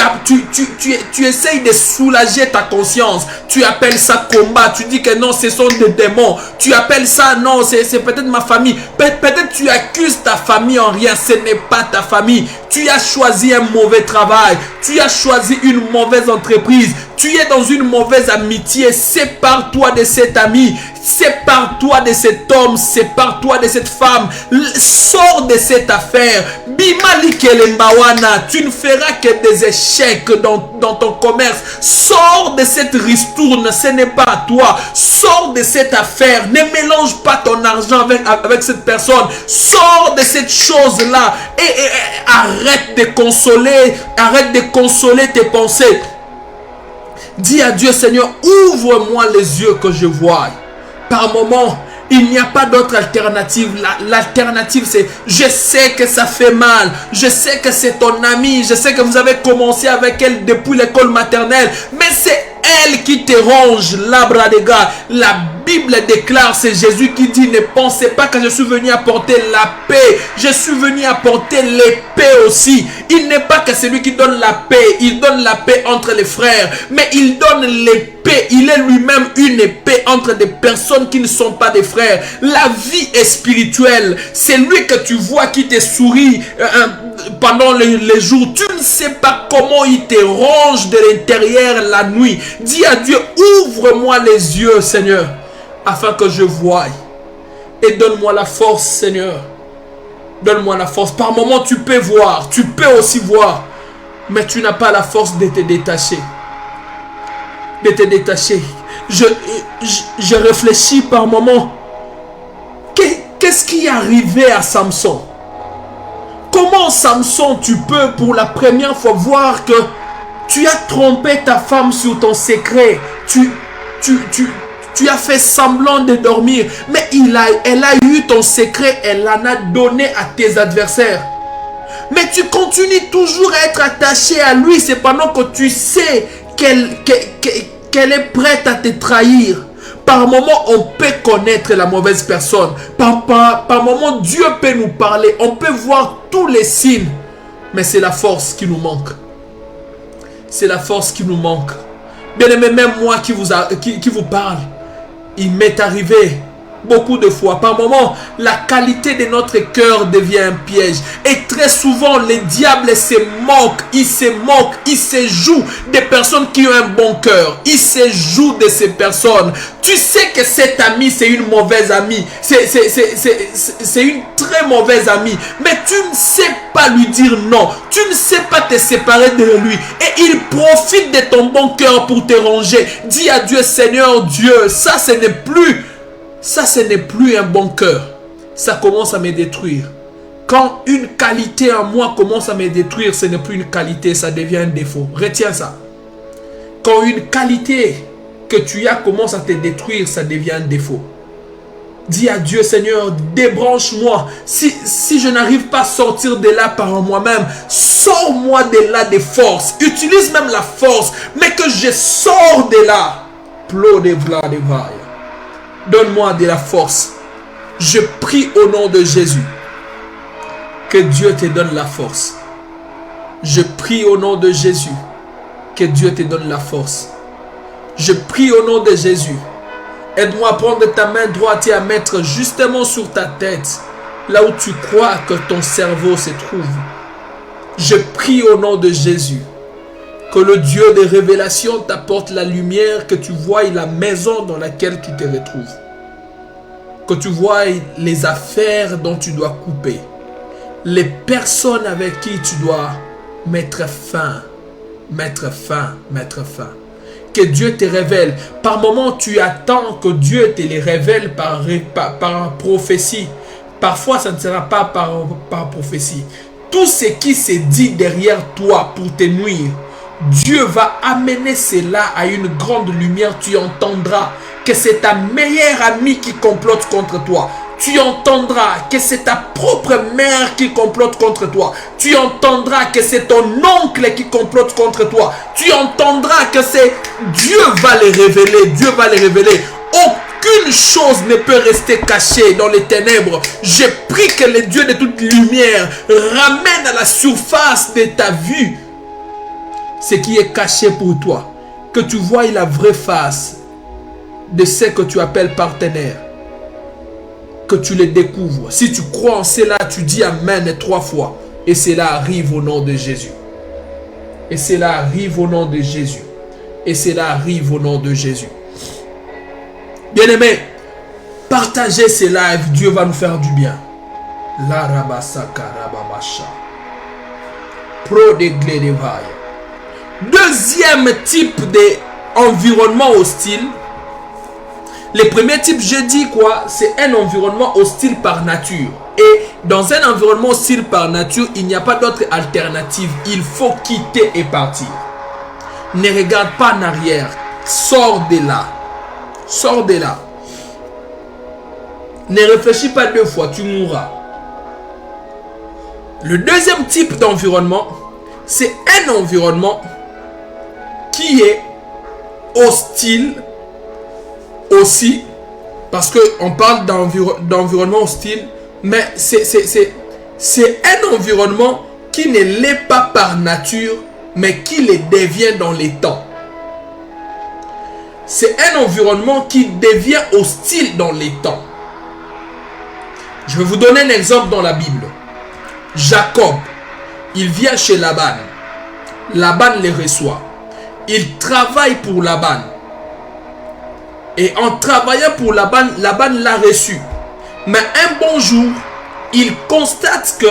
essayes de soulager ta conscience. Tu appelles ça combat. Tu dis que non, ce sont des démons. Tu appelles ça non, c'est peut-être ma famille. Peut-être tu accuses ta famille en rien. Ce n'est pas ta famille. Tu as choisi un mauvais travail. Tu as choisi une mauvaise entreprise. Tu es dans une mauvaise amitié. Sépare-toi de cet ami. Sépare-toi de cet homme. Sépare-toi de cette femme. Sors de cette affaire. Bimali Kelembawana. Tu ne feras que des échecs dans ton commerce. Sors de cette ristourne. Ce n'est pas à toi. Sors de cette affaire. Ne mélange pas ton argent avec cette personne. Sors de cette chose-là. Et arrête de consoler. Arrête de consoler tes pensées. Dis à Dieu, Seigneur, ouvre-moi les yeux que je vois. Par moment, il n'y a pas d'autre alternative. L'alternative, c'est je sais que ça fait mal. Je sais que c'est ton ami. Je sais que vous avez commencé avec elle depuis l'école maternelle. Mais c'est elle qui te ronge, l'arbre des gars. La Bible déclare, c'est Jésus qui dit, ne pensez pas que je suis venu apporter la paix. Je suis venu apporter l'épée aussi. Il n'est pas que celui qui donne la paix. Il donne la paix entre les frères. Mais il donne l'épée. Il est lui-même une épée entre des personnes qui ne sont pas des frères. La vie est spirituelle. C'est lui que tu vois qui te sourit pendant les jours. Tu ne sais pas comment il te ronge de l'intérieur la nuit. Dis à Dieu, ouvre-moi les yeux, Seigneur, afin que je voie. Et donne-moi la force, Seigneur. Donne-moi la force. Par moment, tu peux voir. Tu peux aussi voir. Mais tu n'as pas la force de te détacher. De te détacher. Je réfléchis par moment. Qu'est-ce qui est arrivé à Samson? Comment, Samson, tu peux pour la première fois voir que tu as trompé ta femme sur ton secret. Tu as fait semblant de dormir. Mais elle a eu ton secret. Elle en a donné à tes adversaires. Mais tu continues toujours à être attaché à lui. C'est pendant que tu sais qu'elle est prête à te trahir. Par moment, on peut connaître la mauvaise personne. Par moment, Dieu peut nous parler. On peut voir tous les signes. Mais c'est la force qui nous manque. C'est la force qui nous manque. Bien aimé, même moi qui vous parle, il m'est arrivé beaucoup de fois. Par moment, la qualité de notre cœur devient un piège. Et très souvent, les diables se moquent. Ils se jouent des personnes qui ont un bon cœur. Ils se jouent de ces personnes. Tu sais que cet ami, c'est une mauvaise amie. C'est une très mauvaise amie. Mais tu ne sais pas lui dire non. Tu ne sais pas te séparer de lui. Et il profite de ton bon cœur pour te ranger. Dis à Dieu, Seigneur Dieu, ça ce n'est plus un bon cœur. Ça commence à me détruire. Quand une qualité en moi commence à me détruire, ce n'est plus une qualité, ça devient un défaut. Retiens ça. Quand une qualité que tu as commence à te détruire, ça devient un défaut. Dis à Dieu, Seigneur, débranche-moi. Si je n'arrive pas à sortir de là par moi-même, sors-moi de là des forces. Utilise même la force, mais que je sors de là. Donne-moi de la force. Je prie au nom de Jésus. Que Dieu te donne la force. Je prie au nom de Jésus. Que Dieu te donne la force. Je prie au nom de Jésus. Aide-moi à prendre ta main droite et à mettre justement sur ta tête, là où tu crois que ton cerveau se trouve. Je prie au nom de Jésus, que le Dieu des révélations t'apporte la lumière, que tu vois la maison dans laquelle tu te retrouves. Que tu vois les affaires dont tu dois couper. Les personnes avec qui tu dois mettre fin. Que Dieu te révèle. Par moments, tu attends que Dieu te les révèle par prophétie. Parfois, ça ne sera pas par prophétie. Tout ce qui se dit derrière toi pour te nuire, Dieu va amener cela à une grande lumière. Tu entendras que c'est ta meilleure amie qui complote contre toi. Tu entendras que c'est ta propre mère qui complote contre toi. Tu entendras que c'est ton oncle qui complote contre toi. Tu entendras que c'est Dieu va les révéler. Dieu va les révéler. Aucune chose ne peut rester cachée dans les ténèbres. Je prie que le Dieu de toute lumière ramène à la surface de ta vue ce qui est caché pour toi. Que tu vois la vraie face de ce que tu appelles partenaire. Que tu les découvres. Si tu crois en cela, tu dis Amen 3 fois. Et cela arrive au nom de Jésus. Et cela arrive au nom de Jésus. Et cela arrive au nom de Jésus. Bien-aimés, partagez ces lives. Dieu va nous faire du bien. La rabasaka rabamasha. Pro de gledevaya. Deuxième type d'environnement hostile. Le premier type, je dis quoi? C'est un environnement hostile par nature. Et dans un environnement hostile par nature, il n'y a pas d'autre alternative. Il faut quitter et partir. Ne regarde pas en arrière. Sors de là. Sors de là. Ne réfléchis pas 2 fois, tu mourras. Le deuxième type d'environnement, c'est un environnement qui est hostile aussi, parce qu'on parle d'environnement hostile, mais c'est un environnement qui ne l'est pas par nature, mais qui le devient dans les temps. C'est un environnement qui devient hostile dans les temps. Je vais vous donner un exemple dans la Bible. Jacob, il vient chez Laban. Laban les reçoit. Il travaille pour Laban. Et en travaillant pour Laban, Laban l'a reçu. Mais un bon jour, il constate que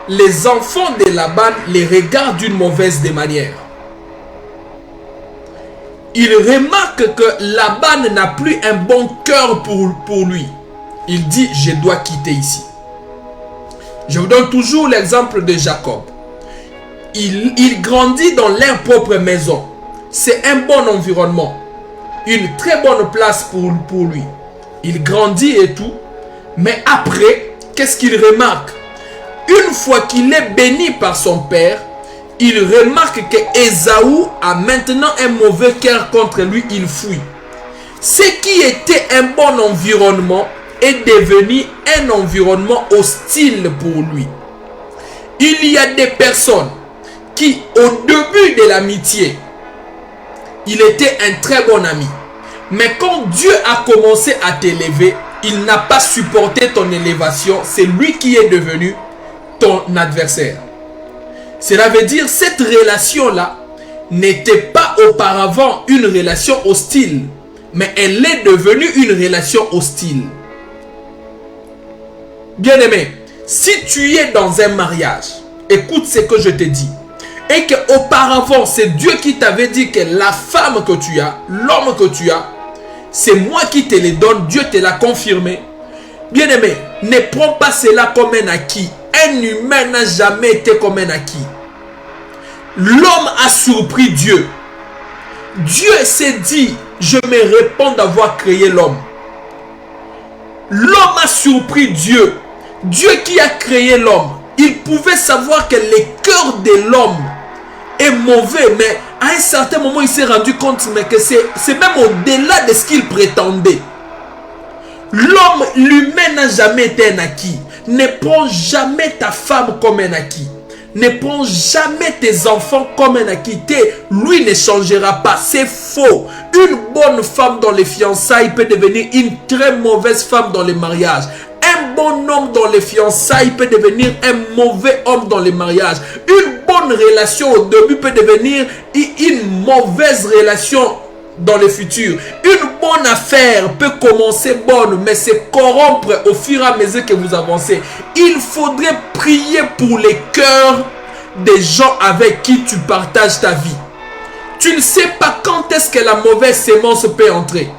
les enfants de Laban les regardent d'une mauvaise manière. Il remarque que Laban n'a plus un bon cœur pour lui. Il dit, je dois quitter ici. Je vous donne toujours l'exemple de Jacob. Il grandit dans leur propre maison. C'est un bon environnement. Une très bonne place pour lui. Il grandit et tout. Mais après, qu'est-ce qu'il remarque? Une fois qu'il est béni par son père, il remarque que Ésaü a maintenant un mauvais cœur contre lui. Il fuit. Ce qui était un bon environnement est devenu un environnement hostile pour lui. Il y a des personnes qui, au début de l'amitié, il était un très bon ami. Mais quand Dieu a commencé à t'élever, il n'a pas supporté ton élévation. C'est lui qui est devenu ton adversaire. Cela veut dire que cette relation-là n'était pas auparavant une relation hostile, mais elle est devenue une relation hostile. Bien-aimé, si tu es dans un mariage, écoute ce que je te dis. Et qu'auparavant, c'est Dieu qui t'avait dit que la femme que tu as, l'homme que tu as, c'est moi qui te les donne, Dieu te l'a confirmé. Bien-aimé, ne prends pas cela comme un acquis. Un humain n'a jamais été comme un acquis. L'homme a surpris Dieu. Dieu s'est dit, je me réponds d'avoir créé l'homme. L'homme a surpris Dieu. Dieu qui a créé l'homme. Il pouvait savoir que le cœur de l'homme est mauvais, mais à un certain moment, il s'est rendu compte mais que c'est même au-delà de ce qu'il prétendait. L'homme, l'humain n'a jamais été un acquis. Ne prends jamais ta femme comme un acquis. Ne prends jamais tes enfants comme un acquis. Lui ne changera pas. C'est faux. Une bonne femme dans les fiançailles peut devenir une très mauvaise femme dans les mariages. Un bon homme dans les fiançailles peut devenir un mauvais homme dans les mariages. Une bonne relation au début peut devenir une mauvaise relation dans le futur. Une bonne affaire peut commencer bonne, mais se corrompre au fur et à mesure que vous avancez. Il faudrait prier pour les cœurs des gens avec qui tu partages ta vie. Tu ne sais pas quand est-ce que la mauvaise sémence peut entrer.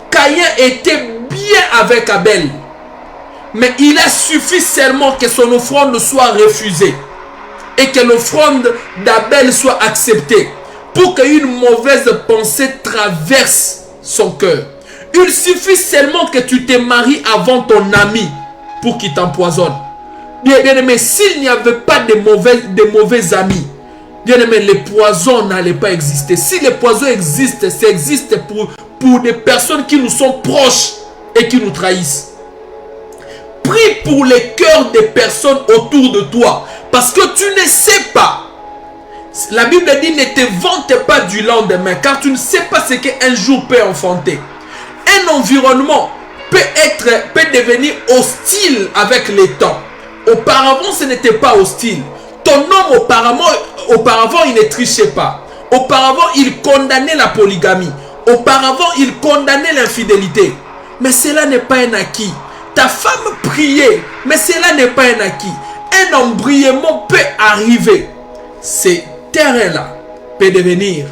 Caïn était bien avec Abel, mais il a suffi seulement que son offrande soit refusée et que l'offrande d'Abel soit acceptée pour qu'une mauvaise pensée traverse son cœur. Il suffit seulement que tu te maries avant ton ami pour qu'il t'empoisonne. Bien aimé, s'il n'y avait pas de mauvais amis, bien aimé, les poisons n'allaient pas exister. Si les poisons existent, ça existe pour des personnes qui nous sont proches et qui nous trahissent. Prie pour les cœurs des personnes autour de toi, parce que tu ne sais pas. La Bible dit ne te vante pas du lendemain, car tu ne sais pas ce qu'un jour peut enfanter. Un environnement peut devenir hostile avec le temps. Auparavant, ce n'était pas hostile. Ton homme, auparavant, il ne trichait pas. Auparavant, il condamnait la polygamie. Auparavant, il condamnait l'infidélité. Mais cela n'est pas un acquis. Ta femme priait, mais cela n'est pas un acquis. Un embrayement peut arriver. Ces terrains-là peut devenir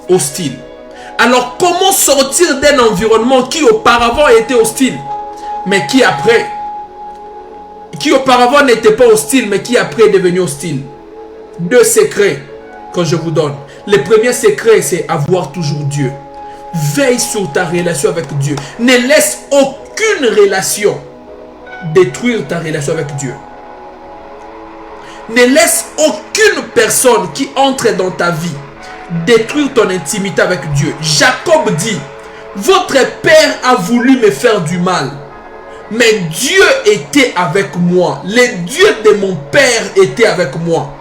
hostile. Alors, comment sortir d'un environnement qui auparavant était hostile, mais qui auparavant n'était pas hostile, mais qui après est devenu hostile? 2 secrets que je vous donne. Le premier secret, c'est avoir toujours Dieu. Veille sur ta relation avec Dieu. Ne laisse aucune relation détruire ta relation avec Dieu. Ne laisse aucune personne qui entre dans ta vie détruire ton intimité avec Dieu. Jacob dit, votre père a voulu me faire du mal, mais Dieu était avec moi. Le Dieu de mon père était avec moi.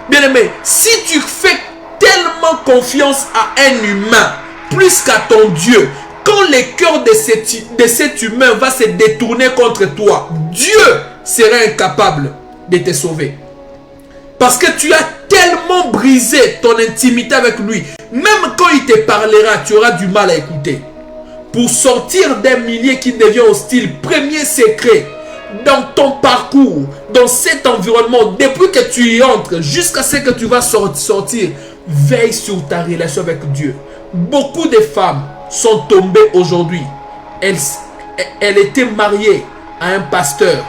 Bien aimé, si tu fais tellement confiance à un humain plus qu'à ton Dieu, quand le cœur de cet humain va se détourner contre toi, Dieu sera incapable de te sauver. Parce que tu as tellement brisé ton intimité avec lui. Même quand il te parlera, tu auras du mal à écouter. Pour sortir d'un milieu qui devient hostile, premier secret, dans ton parcours, dans cet environnement, depuis que tu y entres, jusqu'à ce que tu vas sortir, veille sur ta relation avec Dieu. Beaucoup de femmes sont tombées aujourd'hui. Elle était mariée à un pasteur.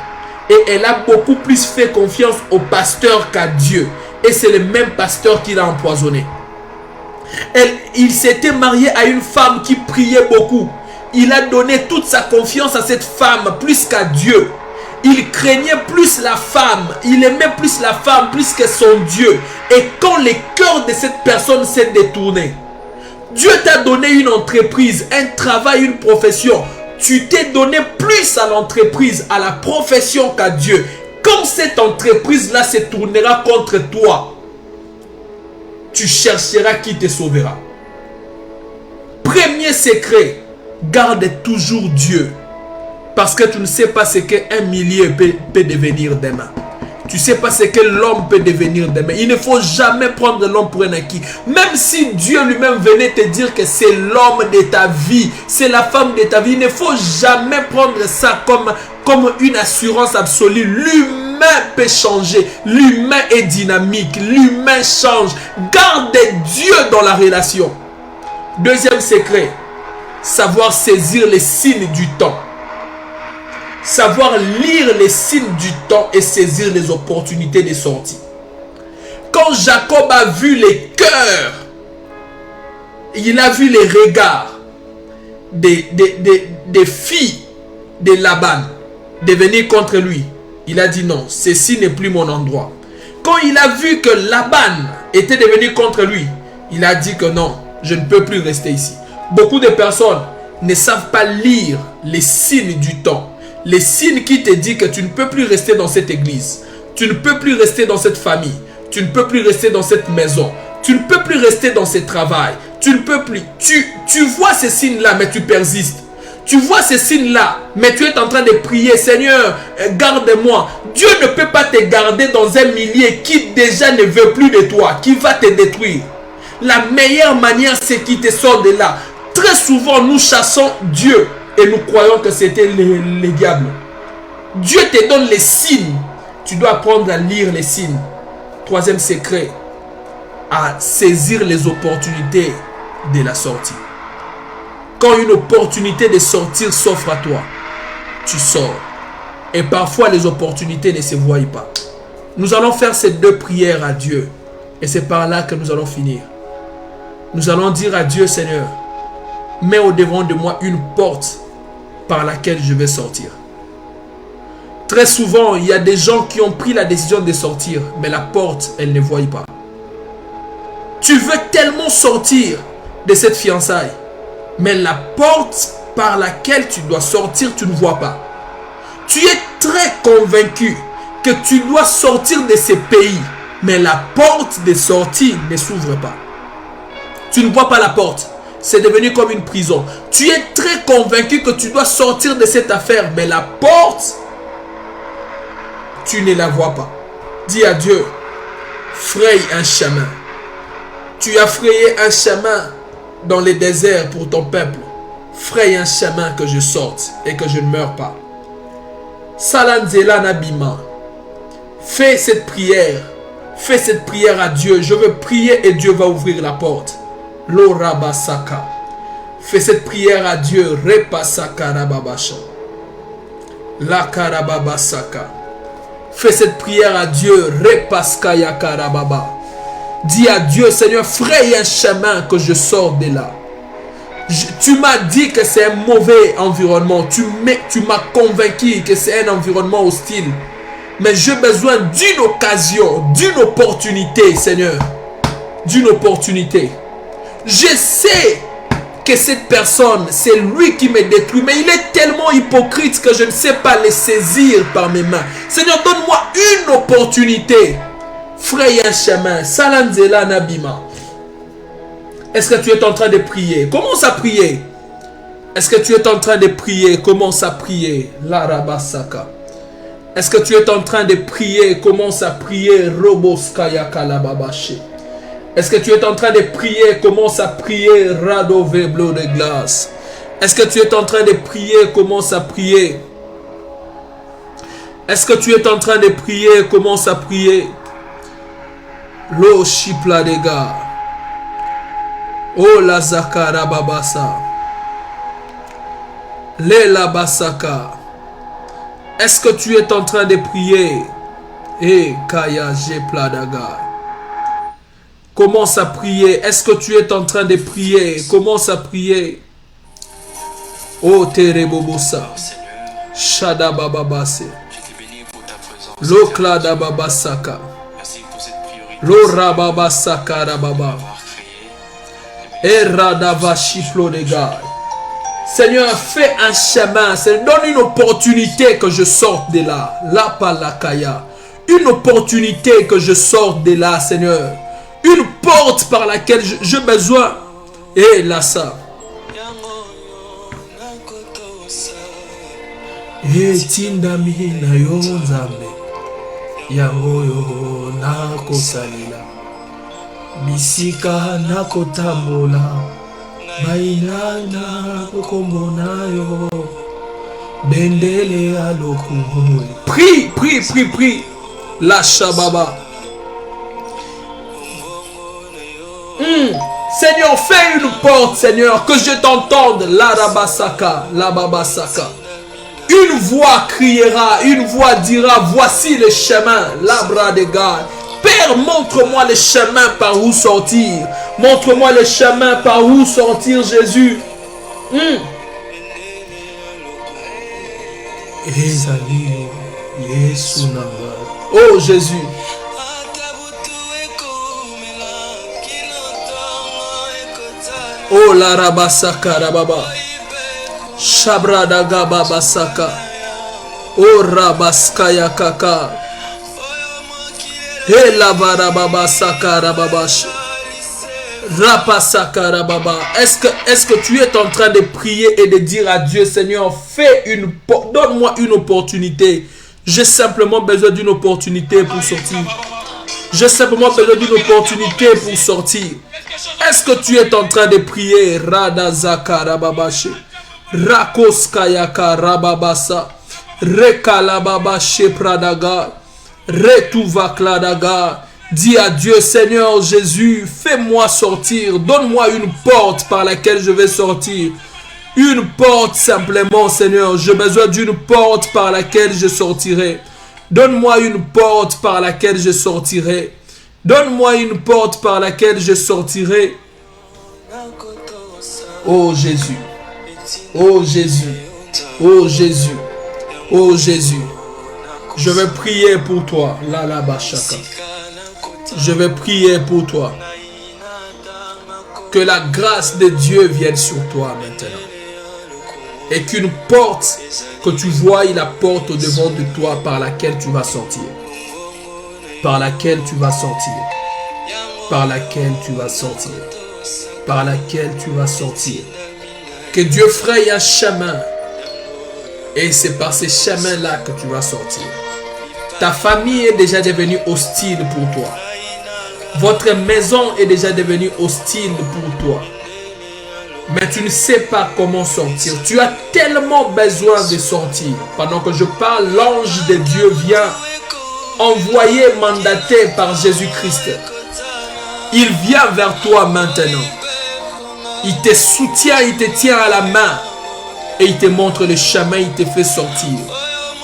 Et elle a beaucoup plus fait confiance au pasteur qu'à Dieu. Et c'est le même pasteur qui l'a empoisonné. Il s'était marié à une femme qui priait beaucoup. Il a donné toute sa confiance à cette femme plus qu'à Dieu. Il craignait plus la femme. Il aimait plus la femme plus que son Dieu. Et quand le cœur de cette personne s'est détourné, Dieu t'a donné une entreprise, un travail, une profession. Tu t'es donné plus à l'entreprise, à la profession qu'à Dieu. Quand cette entreprise-là se tournera contre toi, tu chercheras qui te sauvera. Premier secret, garde toujours Dieu. Parce que tu ne sais pas ce qu'un milieu peut devenir demain. Tu ne sais pas ce que l'homme peut devenir demain. Il ne faut jamais prendre l'homme pour un acquis. Même si Dieu lui-même venait te dire que c'est l'homme de ta vie, c'est la femme de ta vie, il ne faut jamais prendre ça comme une assurance absolue. L'humain peut changer. L'humain est dynamique. L'humain change. Garde Dieu dans la relation. Deuxième secret, savoir saisir les signes du temps. Savoir lire les signes du temps et saisir les opportunités de sortie. Quand Jacob a vu les cœurs, il a vu les regards des filles de Laban de venir contre lui, il a dit non, ceci n'est plus mon endroit. Quand il a vu que Laban était devenu contre lui, il a dit que non, je ne peux plus rester ici. Beaucoup de personnes ne savent pas lire les signes du temps. Les signes qui te disent que tu ne peux plus rester dans cette église. Tu ne peux plus rester dans cette famille. Tu ne peux plus rester dans cette maison. Tu ne peux plus rester dans ce travail. Tu ne peux plus. Tu vois ces signes-là, mais tu persistes. Tu vois ces signes-là, mais tu es en train de prier. Seigneur, garde-moi. Dieu ne peut pas te garder dans un milieu qui déjà ne veut plus de toi, qui va te détruire. La meilleure manière, c'est qu'il te sort de là. Très souvent, nous chassons Dieu et nous croyons que c'était les diables. Dieu te donne les signes. Tu dois apprendre à lire les signes. Troisième secret, à saisir les opportunités de la sortie. Quand une opportunité de sortir s'offre à toi, tu sors. Et parfois, les opportunités ne se voient pas. Nous allons faire ces deux prières à Dieu. Et c'est par là que nous allons finir. Nous allons dire à Dieu, Seigneur, mets au devant de moi une porte par laquelle je vais sortir. Très souvent, il y a des gens qui ont pris la décision de sortir, mais la porte, elle ne voit pas. Tu veux tellement sortir de cette fiançaille, mais la porte par laquelle tu dois sortir, tu ne vois pas. Tu es très convaincu que tu dois sortir de ces pays, mais la porte de sortie ne s'ouvre pas. Tu ne vois pas la porte. C'est devenu comme une prison. Tu es très convaincu que tu dois sortir de cette affaire, mais la porte, tu ne la vois pas. Dis à Dieu, fraye un chemin. Tu as frayé un chemin dans les déserts pour ton peuple. Fraye un chemin que je sorte et que je ne meure pas. Salanzela Nabima. Fais cette prière. Fais cette prière à Dieu. Je veux prier et Dieu va ouvrir la porte. Lorabasaka. Fais cette prière à Dieu. Repasaka Rababasha. La Karababasaka. Fais cette prière à Dieu. Repaskaya Karababa. Dis à Dieu, Seigneur, fraye un chemin que je sors de là. Tu m'as dit que c'est un mauvais environnement. Tu m'as convaincu que c'est un environnement hostile. Mais j'ai besoin d'une occasion, d'une opportunité, Seigneur. D'une opportunité. Je sais que cette personne, c'est lui qui me détruit. Mais il est tellement hypocrite que je ne sais pas le saisir par mes mains. Seigneur, donne-moi une opportunité. Fraye un chemin. Salanzela Nabima. Est-ce que tu es en train de prier? Commence à prier. Est-ce que tu es en train de prier? Commence à prier. Larabasaka. Est-ce que tu es en train de prier? Commence à prier. Roboskaya Kalababache. Est-ce que tu es en train de prier? Commence à prier. Radove Bleu de glace. Est-ce que tu es en train de prier? Commence à prier. Est-ce que tu es en train de prier? Commence à prier. Lo Shipla de gars. Oh la Zakara Babasa. Lela Basaka. Est-ce que tu es en train de prier? Eh Kaya Jepladaga. Commence à prier. Est-ce que tu es en train de prier? Commence à prier. Oh Terebobosa. Shada Bababase. Lo Klada Babasaka. Lo Rababasaka Rababa. Seigneur, fais un chemin. Seigneur, donne une opportunité que je sorte de là. La palakaya. Une opportunité que je sorte de là, Seigneur. Une porte par laquelle j'ai besoin. Et là, ça. Et tindami na yo nzambe. Yangoyo na kosalila. Misika na kotambola. Baina na kokomona yo. Bendele alokuholi. Prie, prie, prie, prie. Lâche baba. Seigneur, fais une porte, Seigneur, que je t'entende. La rabasaka, la babasaka. Une voix criera, une voix dira, voici le chemin, l'arbre de garde. Père, montre-moi le chemin par où sortir. Montre-moi le chemin par où sortir, Jésus. Ezali Yesu nanga. Oh Jésus. Oh la rabasaka rababa. Shabra daga babasaka. Oh rabaskaya kaka. He la barababasaka rababash. Rapasaka rababa. Est-ce que tu es en train de prier et de dire à Dieu, Seigneur, donne-moi une opportunité. J'ai simplement besoin d'une opportunité pour sortir. J'ai simplement besoin d'une opportunité pour sortir. Est-ce que tu es en train de prier? Radazaka rababashi. Rakoskayaka rababasa. Rekalababashe pradaga. Retuvakladaga. Dis à Dieu, Seigneur Jésus, fais-moi sortir. Donne-moi une porte par laquelle je vais sortir. Une porte simplement, Seigneur. J'ai besoin d'une porte par laquelle je sortirai. Donne-moi une porte par laquelle je sortirai. Donne-moi une porte par laquelle je sortirai. Oh Jésus. Oh Jésus. Oh Jésus. Oh Jésus. Je vais prier pour toi. Je vais prier pour toi. Que la grâce de Dieu vienne sur toi maintenant. Et qu'une porte, que tu voies la porte au devant de toi par laquelle tu vas sortir. Par laquelle tu vas sortir. Par laquelle tu vas sortir. Par laquelle tu vas sortir. Que Dieu fraye un chemin. Et c'est par ces chemins-là que tu vas sortir. Ta famille est déjà devenue hostile pour toi. Votre maison est déjà devenue hostile pour toi. Mais tu ne sais pas comment sortir. Tu as tellement besoin de sortir. Pendant que je parle, l'ange de Dieu vient envoyé, mandaté par Jésus-Christ. Il vient vers toi maintenant. Il te soutient, il te tient à la main. Et il te montre le chemin, il te fait sortir.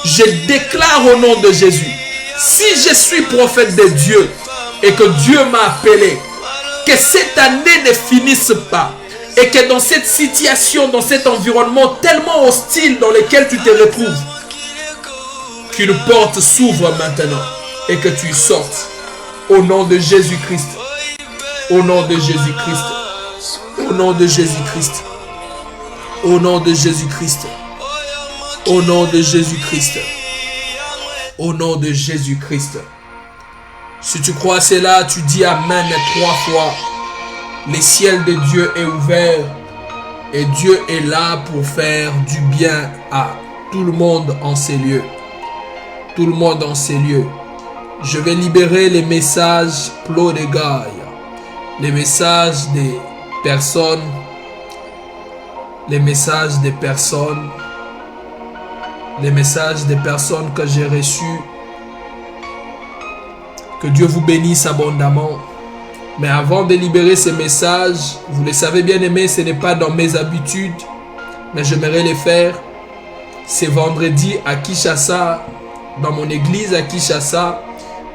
Je déclare au nom de Jésus, si je suis prophète de Dieu et que Dieu m'a appelé, que cette année ne finisse pas et que dans cette situation, dans cet environnement tellement hostile dans lequel tu te retrouves, qu'une porte s'ouvre maintenant et que tu sortes au nom de Jésus-Christ. Au nom de Jésus-Christ. Au nom de Jésus-Christ. Au nom de Jésus-Christ. Au nom de Jésus-Christ. Au nom de Jésus-Christ. Si tu crois cela, tu dis Amen 3 fois. Le ciel de Dieu est ouvert et Dieu est là pour faire du bien à tout le monde en ces lieux. Tout le monde en ces lieux. Je vais libérer les messages Plodegaï. Les messages des personnes. Les messages des personnes. Les messages des personnes que j'ai reçus. Que Dieu vous bénisse abondamment. Mais avant de libérer ces messages, vous le savez bien aimé, ce n'est pas dans mes habitudes, mais j'aimerais les faire. C'est vendredi à Kinshasa, dans mon église à Kinshasa.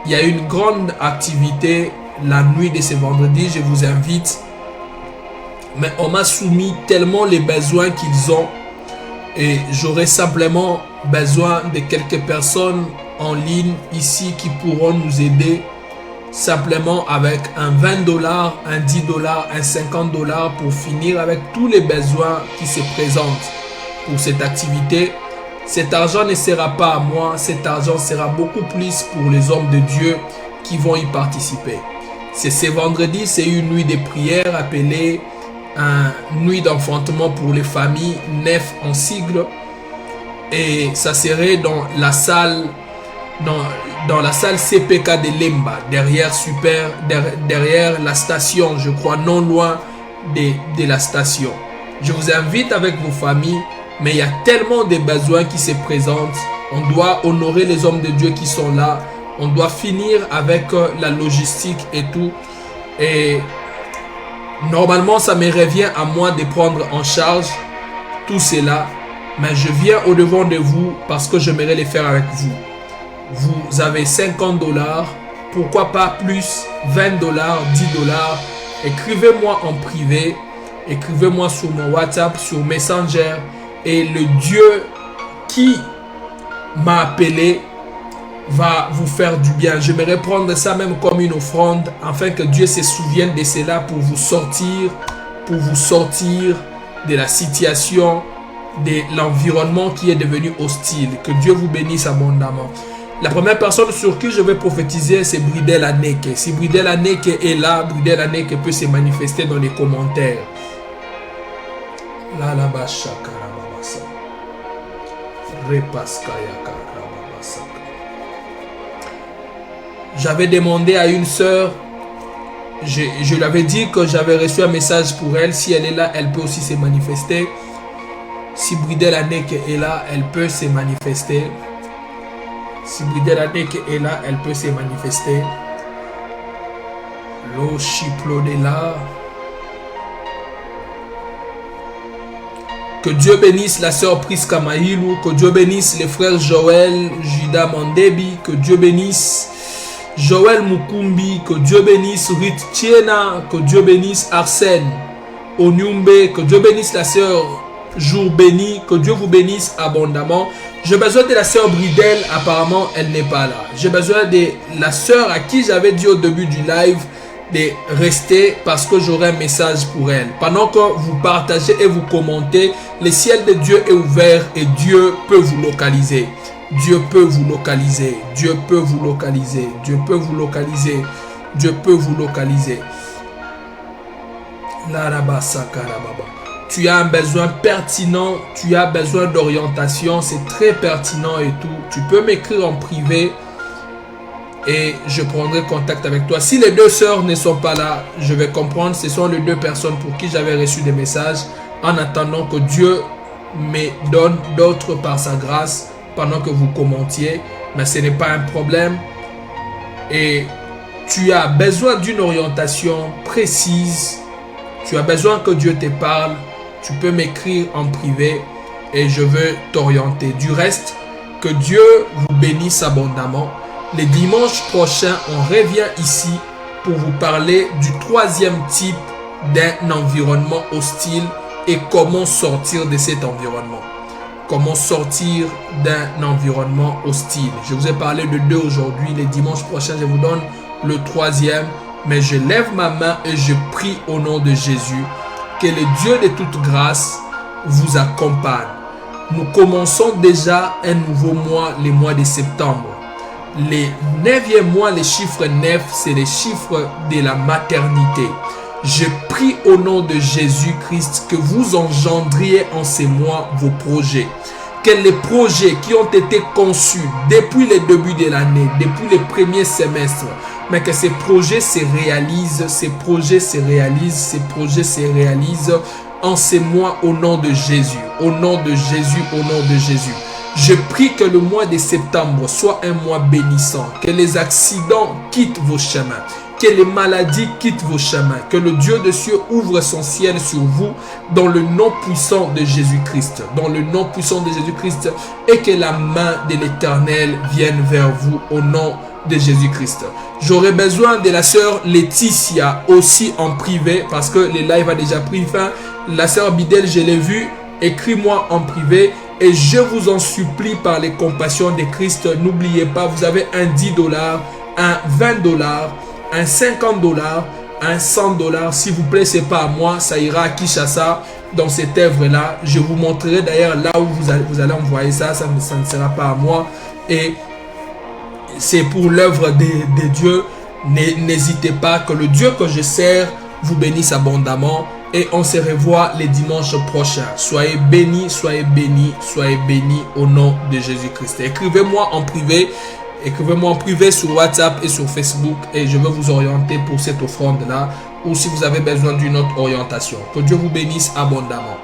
Il y a une grande activité la nuit de ce vendredi, je vous invite. Mais on m'a soumis tellement les besoins qu'ils ont et j'aurais simplement besoin de quelques personnes en ligne ici qui pourront nous aider simplement avec un 20 $, un 10 $, un 50 $ pour finir avec tous les besoins qui se présentent pour cette activité. Cet argent ne sera pas à moi, cet argent sera beaucoup plus pour les hommes de Dieu qui vont y participer. C'est ce vendredi, c'est une nuit de prière appelée une nuit d'enfantement pour les familles, 9 en sigle. Et ça serait dans la salle CPK de Lemba, derrière la station, je crois, non loin de la station. Je vous invite avec vos familles, mais il y a tellement de besoins qui se présentent. On doit honorer les hommes de Dieu qui sont là. On doit finir avec la logistique et tout. Et normalement, ça me revient à moi de prendre en charge tout cela. Mais je viens au devant de vous parce que j'aimerais les faire avec vous. Vous avez 50 $, pourquoi pas plus 20 $, 10 $. Écrivez-moi en privé, écrivez-moi sur mon WhatsApp, sur Messenger. Et le Dieu qui m'a appelé va vous faire du bien. J'aimerais prendre ça même comme une offrande afin que Dieu se souvienne de cela pour vous sortir de la situation, de l'environnement qui est devenu hostile. Que Dieu vous bénisse abondamment. La première personne sur qui je vais prophétiser, c'est Bridel Aneke. Si Bridel Aneke est là, Bridel Aneke peut se manifester dans les commentaires. J'avais demandé à une sœur, je lui avais dit que j'avais reçu un message pour elle. Si elle est là, elle peut aussi se manifester. Si Bridel Aneke est là, elle peut se manifester. Si Bridel Aneke est là, elle peut se manifester. Lo Chiplo de là. Que Dieu bénisse la sœur Priska Mahilou. Que Dieu bénisse les frères Joël, Juda Mandebi. Que Dieu bénisse Joël Mukumbi. Que Dieu bénisse Ruth Tiena. Que Dieu bénisse Arsène Onyumbe. Que Dieu bénisse la sœur Jour béni. Que Dieu vous bénisse abondamment. J'ai besoin de la sœur Bridel. Apparemment, elle n'est pas là. J'ai besoin de la sœur à qui j'avais dit au début du live de rester parce que j'aurai un message pour elle. Pendant que vous partagez et vous commentez, le ciel de Dieu est ouvert et Dieu peut vous localiser. Dieu peut vous localiser. Dieu peut vous localiser. Dieu peut vous localiser. Dieu peut vous localiser. Tu as un besoin pertinent, tu as besoin d'orientation, c'est très pertinent et tout. Tu peux m'écrire en privé et je prendrai contact avec toi. Si les deux sœurs ne sont pas là, je vais comprendre. Ce sont les deux personnes pour qui j'avais reçu des messages en attendant que Dieu me donne d'autres par sa grâce pendant que vous commentiez. Mais ce n'est pas un problème. Et tu as besoin d'une orientation précise. Tu as besoin que Dieu te parle. Tu peux m'écrire en privé et je veux t'orienter. Du reste, que Dieu vous bénisse abondamment. Les dimanches prochains, on revient ici pour vous parler du troisième type d'un environnement hostile et comment sortir de cet environnement. Comment sortir d'un environnement hostile. Je vous ai parlé de deux aujourd'hui. Les dimanches prochains, je vous donne le troisième. Mais je lève ma main et je prie au nom de Jésus. Que le Dieu de toute grâce vous accompagne. Nous commençons déjà un nouveau mois, le mois de septembre. Le 9e mois, le chiffre 9, c'est le chiffre de la maternité. Je prie au nom de Jésus-Christ que vous engendriez en ces mois vos projets. Que les projets qui ont été conçus depuis le début de l'année, depuis les premiers semestres, mais que ces projets se réalisent, ces projets se réalisent en ces mois au nom de Jésus, au nom de Jésus, au nom de Jésus. Je prie que le mois de septembre soit un mois bénissant, que les accidents quittent vos chemins, que les maladies quittent vos chemins, que le Dieu des cieux ouvre son ciel sur vous dans le nom puissant de Jésus-Christ, dans le nom puissant de Jésus-Christ, et que la main de l'Éternel vienne vers vous au nom de Jésus-Christ. J'aurais besoin de la sœur Laetitia aussi en privé parce que le live a déjà pris fin. La sœur Bidel, je l'ai vue. Écris-moi en privé et je vous en supplie par les compassions de Christ. N'oubliez pas, vous avez un 10 $, un 20 $, un 50 $, un 100 $. S'il vous plaît, c'est pas à moi, ça ira à Kinshasa dans cette œuvre-là. Je vous montrerai d'ailleurs là où vous allez envoyer ça. Ça ne sera pas à moi. Et c'est pour l'œuvre de Dieu. N'hésitez pas, que le Dieu que je sers vous bénisse abondamment. Et on se revoit les dimanches prochains. Soyez bénis, soyez bénis, soyez bénis au nom de Jésus-Christ. Écrivez-moi en privé. Écrivez-moi en privé sur WhatsApp et sur Facebook. Et je vais vous orienter pour cette offrande-là. Ou si vous avez besoin d'une autre orientation. Que Dieu vous bénisse abondamment.